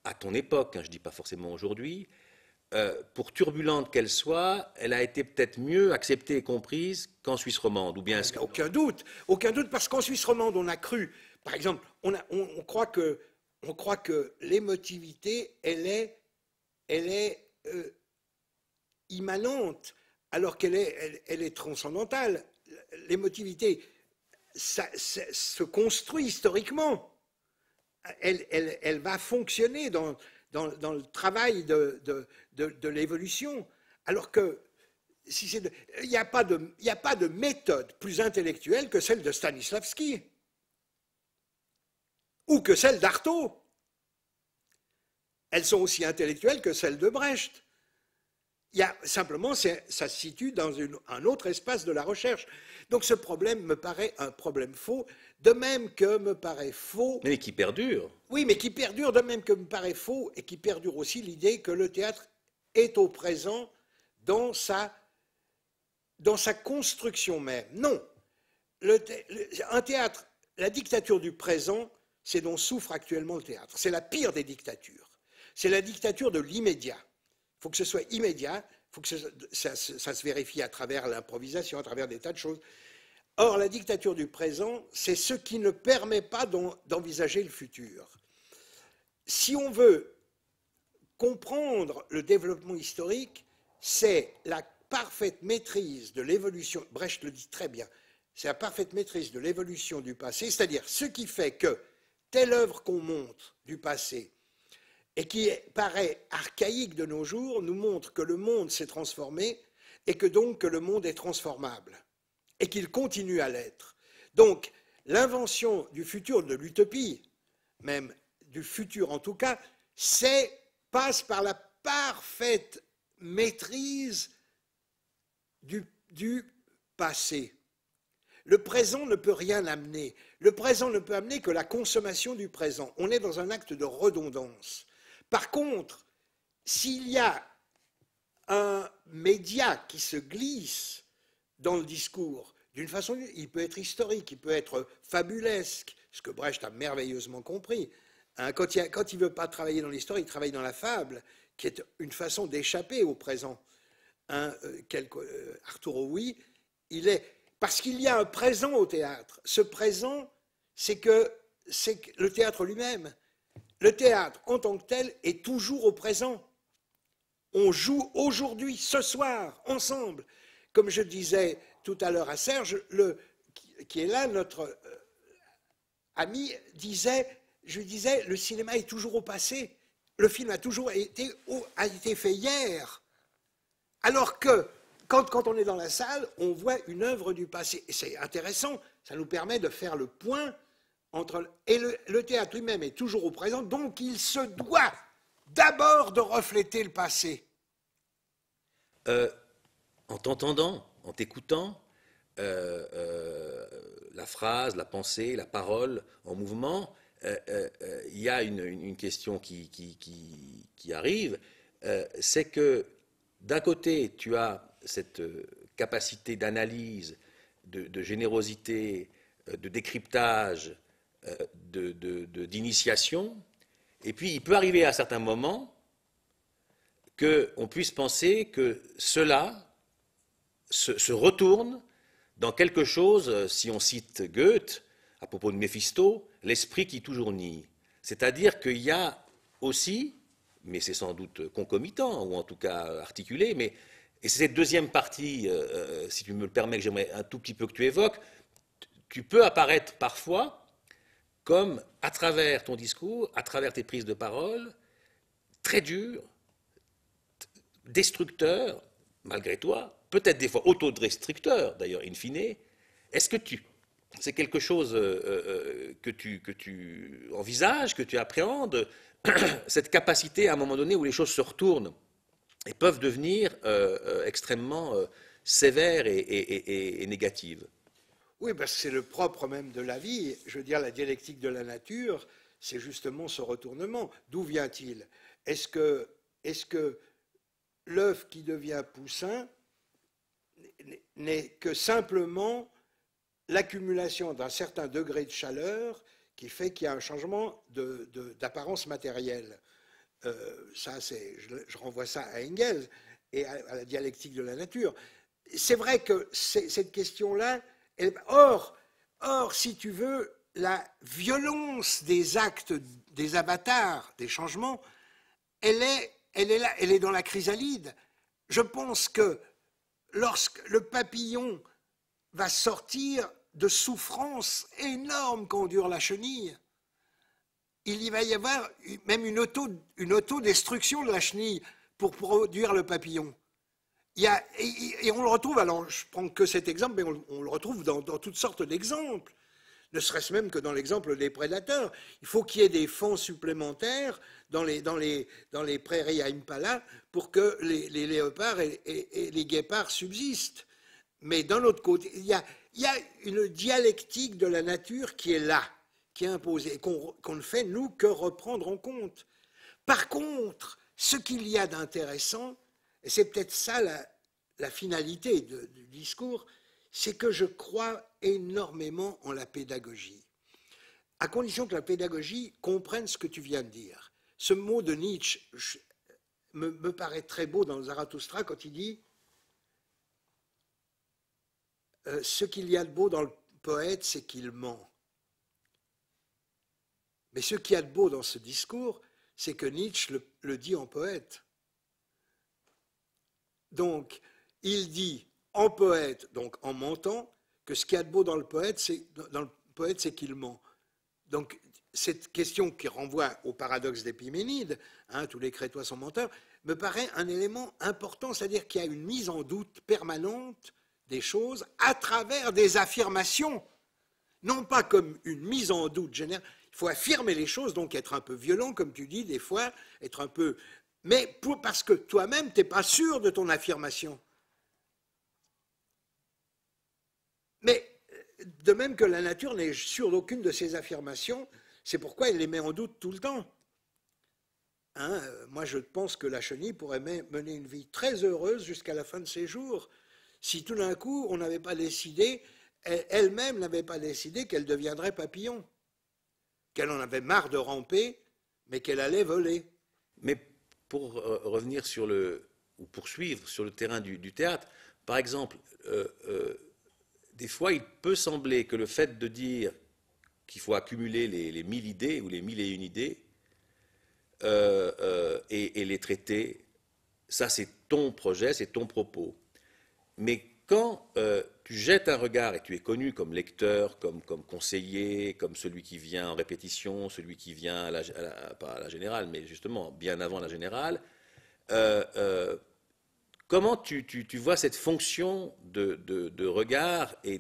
Speaker 1: à ton époque, hein, je ne dis pas forcément aujourd'hui, pour turbulente qu'elle soit, elle a été peut-être mieux acceptée et comprise qu'en Suisse romande, ou bien est-ce que...
Speaker 2: Aucun doute, parce qu'en Suisse romande, on a cru, par exemple, on croit que l'émotivité, elle est immanente, alors qu'elle est transcendantale. L'émotivité, ça se construit historiquement. Elle va fonctionner dans le travail de l'évolution. Alors que il n'y a pas de méthode plus intellectuelle que celle de Stanislavski ou que celle d'Artaud. Elles sont aussi intellectuelles que celles de Brecht. Simplement, ça se situe dans un autre espace de la recherche. Donc ce problème me paraît un problème faux, de même que me paraît faux...
Speaker 1: Mais qui perdure.
Speaker 2: Oui, mais qui perdure, de même que me paraît faux, et qui perdure aussi l'idée que le théâtre est au présent dans sa construction même. Non. Un théâtre, la dictature du présent, c'est dont souffre actuellement le théâtre. C'est la pire des dictatures. C'est la dictature de l'immédiat. Il faut que ce soit immédiat, il faut que ça se vérifie à travers l'improvisation, à travers des tas de choses. Or, la dictature du présent, c'est ce qui ne permet pas d'envisager le futur. Si on veut comprendre le développement historique, c'est la parfaite maîtrise de l'évolution, Brecht le dit très bien, c'est la parfaite maîtrise de l'évolution du passé, c'est-à-dire ce qui fait que telle œuvre qu'on montre du passé et qui paraît archaïque de nos jours, nous montre que le monde s'est transformé et que donc que le monde est transformable et qu'il continue à l'être. Donc, l'invention du futur, de l'utopie, même du futur en tout cas, passe par la parfaite maîtrise du passé. Le présent ne peut rien amener. Le présent ne peut amener que la consommation du présent. On est dans un acte de redondance. Par contre, s'il y a un média qui se glisse dans le discours, d'une façon, il peut être historique, il peut être fabulesque, ce que Brecht a merveilleusement compris. Hein, quand il ne veut pas travailler dans l'histoire, il travaille dans la fable, qui est une façon d'échapper au présent. Hein, Arturo Ui, parce qu'il y a un présent au théâtre. Ce présent, c'est le théâtre lui-même. Le théâtre, en tant que tel, est toujours au présent. On joue aujourd'hui, ce soir, ensemble. Comme je disais tout à l'heure à Serge, qui est là, notre ami, je lui disais, le cinéma est toujours au passé. Le film a toujours été fait hier. Alors que, quand on est dans la salle, on voit une œuvre du passé. Et c'est intéressant, ça nous permet de faire le point et le théâtre lui-même est toujours au présent, donc il se doit d'abord de refléter le passé.
Speaker 1: En t'entendant, en t'écoutant, la phrase, la pensée, la parole en mouvement, il y a une question qui arrive, c'est que d'un côté, tu as cette capacité d'analyse, de générosité, de décryptage, d'initiation, et puis il peut arriver à certains moments qu'on puisse penser que cela se retourne dans quelque chose, si on cite Goethe, à propos de Méphisto, l'esprit qui toujours nie. C'est-à-dire qu'il y a aussi, mais c'est sans doute concomitant, ou en tout cas articulé, et c'est cette deuxième partie, si tu me le permets, que j'aimerais un tout petit peu que tu évoques, tu peux apparaître parfois comme, à travers ton discours, à travers tes prises de parole, très dur, destructeur, malgré toi, peut-être des fois autodestructeur, d'ailleurs, in fine. Est-ce que c'est quelque chose que tu envisages, que tu appréhendes, cette capacité à un moment donné où les choses se retournent et peuvent devenir extrêmement sévères et négatives?
Speaker 2: Oui, parce que c'est le propre même de la vie. Je veux dire, la dialectique de la nature, c'est justement ce retournement. D'où vient-il? Est-ce que l'œuf qui devient poussin n'est que simplement l'accumulation d'un certain degré de chaleur qui fait qu'il y a un changement d'apparence matérielle? Je renvoie ça à Engels et à la dialectique de la nature. C'est vrai que cette question-là, or, si tu veux, la violence des actes, des avatars, des changements, elle est là, elle est dans la chrysalide. Je pense que lorsque le papillon va sortir de souffrances énormes qu'endure la chenille, il y va y avoir même une autodestruction de la chenille pour produire le papillon. Et on le retrouve, alors je prends que cet exemple, mais on le retrouve dans toutes sortes d'exemples, ne serait-ce même que dans l'exemple des prédateurs. Il faut qu'il y ait des fonds supplémentaires dans les prairies à impala pour que les léopards et les guépards subsistent. Mais d'un autre côté, il y a une dialectique de la nature qui est là, qui est imposée, et qu'on ne fait, nous, que reprendre en compte. Par contre, ce qu'il y a d'intéressant, et c'est peut-être ça la finalité du discours, c'est que je crois énormément en la pédagogie, à condition que la pédagogie comprenne ce que tu viens de dire. Ce mot de Nietzsche me paraît très beau dans Zarathustra quand il dit ce qu'il y a de beau dans le poète, c'est qu'il ment. Mais ce qu'il y a de beau dans ce discours, c'est que Nietzsche le dit en poète. Donc, il dit en poète, donc en mentant, que ce qu'il y a de beau dans le poète, c'est qu'il ment. Donc, cette question qui renvoie au paradoxe d'Épiménide, tous les Crétois sont menteurs, me paraît un élément important, c'est-à-dire qu'il y a une mise en doute permanente des choses à travers des affirmations, non pas comme une mise en doute générale. Il faut affirmer les choses, donc être un peu violent, comme tu dis, des fois, être un peu... Mais parce que toi-même, tu n'es pas sûr de ton affirmation. Mais de même que la nature n'est sûre d'aucune de ses affirmations, c'est pourquoi elle les met en doute tout le temps. Moi, je pense que la chenille pourrait mener une vie très heureuse jusqu'à la fin de ses jours, si tout d'un coup, on n'avait pas décidé, elle-même n'avait pas décidé qu'elle deviendrait papillon, qu'elle en avait marre de ramper, mais qu'elle allait voler.
Speaker 1: Mais pour revenir ou poursuivre sur le terrain du théâtre, par exemple, des fois, il peut sembler que le fait de dire qu'il faut accumuler les 1000 idées ou les 1001 idées et les traiter, ça c'est ton projet, c'est ton propos. Mais quand tu jettes un regard, et tu es connu comme lecteur, comme conseiller, comme celui qui vient en répétition, celui qui vient, pas à la générale, mais justement bien avant la générale, comment tu vois cette fonction de regard et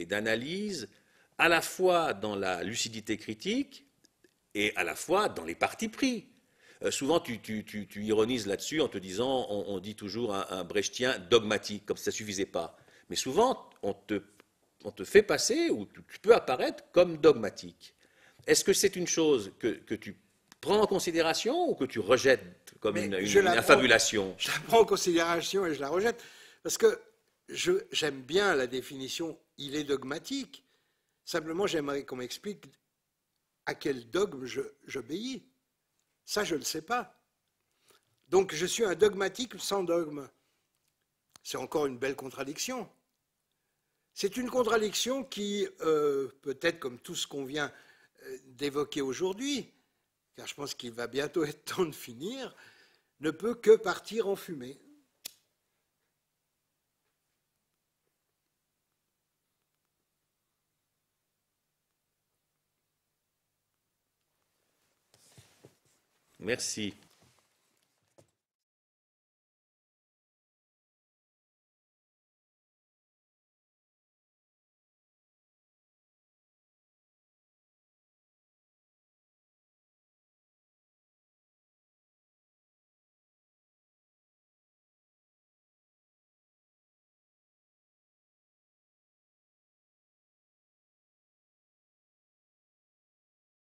Speaker 1: d'analyse, à la fois dans la lucidité critique et à la fois dans les partis pris? Souvent, tu ironises là-dessus en te disant, on dit toujours un brechtien dogmatique, comme si ça ne suffisait pas. Mais souvent, on te fait passer, ou tu peux apparaître comme dogmatique. Est-ce que c'est une chose que tu prends en considération ou que tu rejettes comme une affabulation?
Speaker 2: Je la prends en considération et je la rejette, parce que j'aime bien la définition « il est dogmatique ». Simplement, j'aimerais qu'on m'explique à quel dogme j'obéis. Ça, je ne le sais pas. Donc je suis un dogmatique sans dogme. C'est encore une belle contradiction. C'est une contradiction qui, peut-être comme tout ce qu'on vient d'évoquer aujourd'hui, car je pense qu'il va bientôt être temps de finir, ne peut que partir en fumée.
Speaker 1: Merci.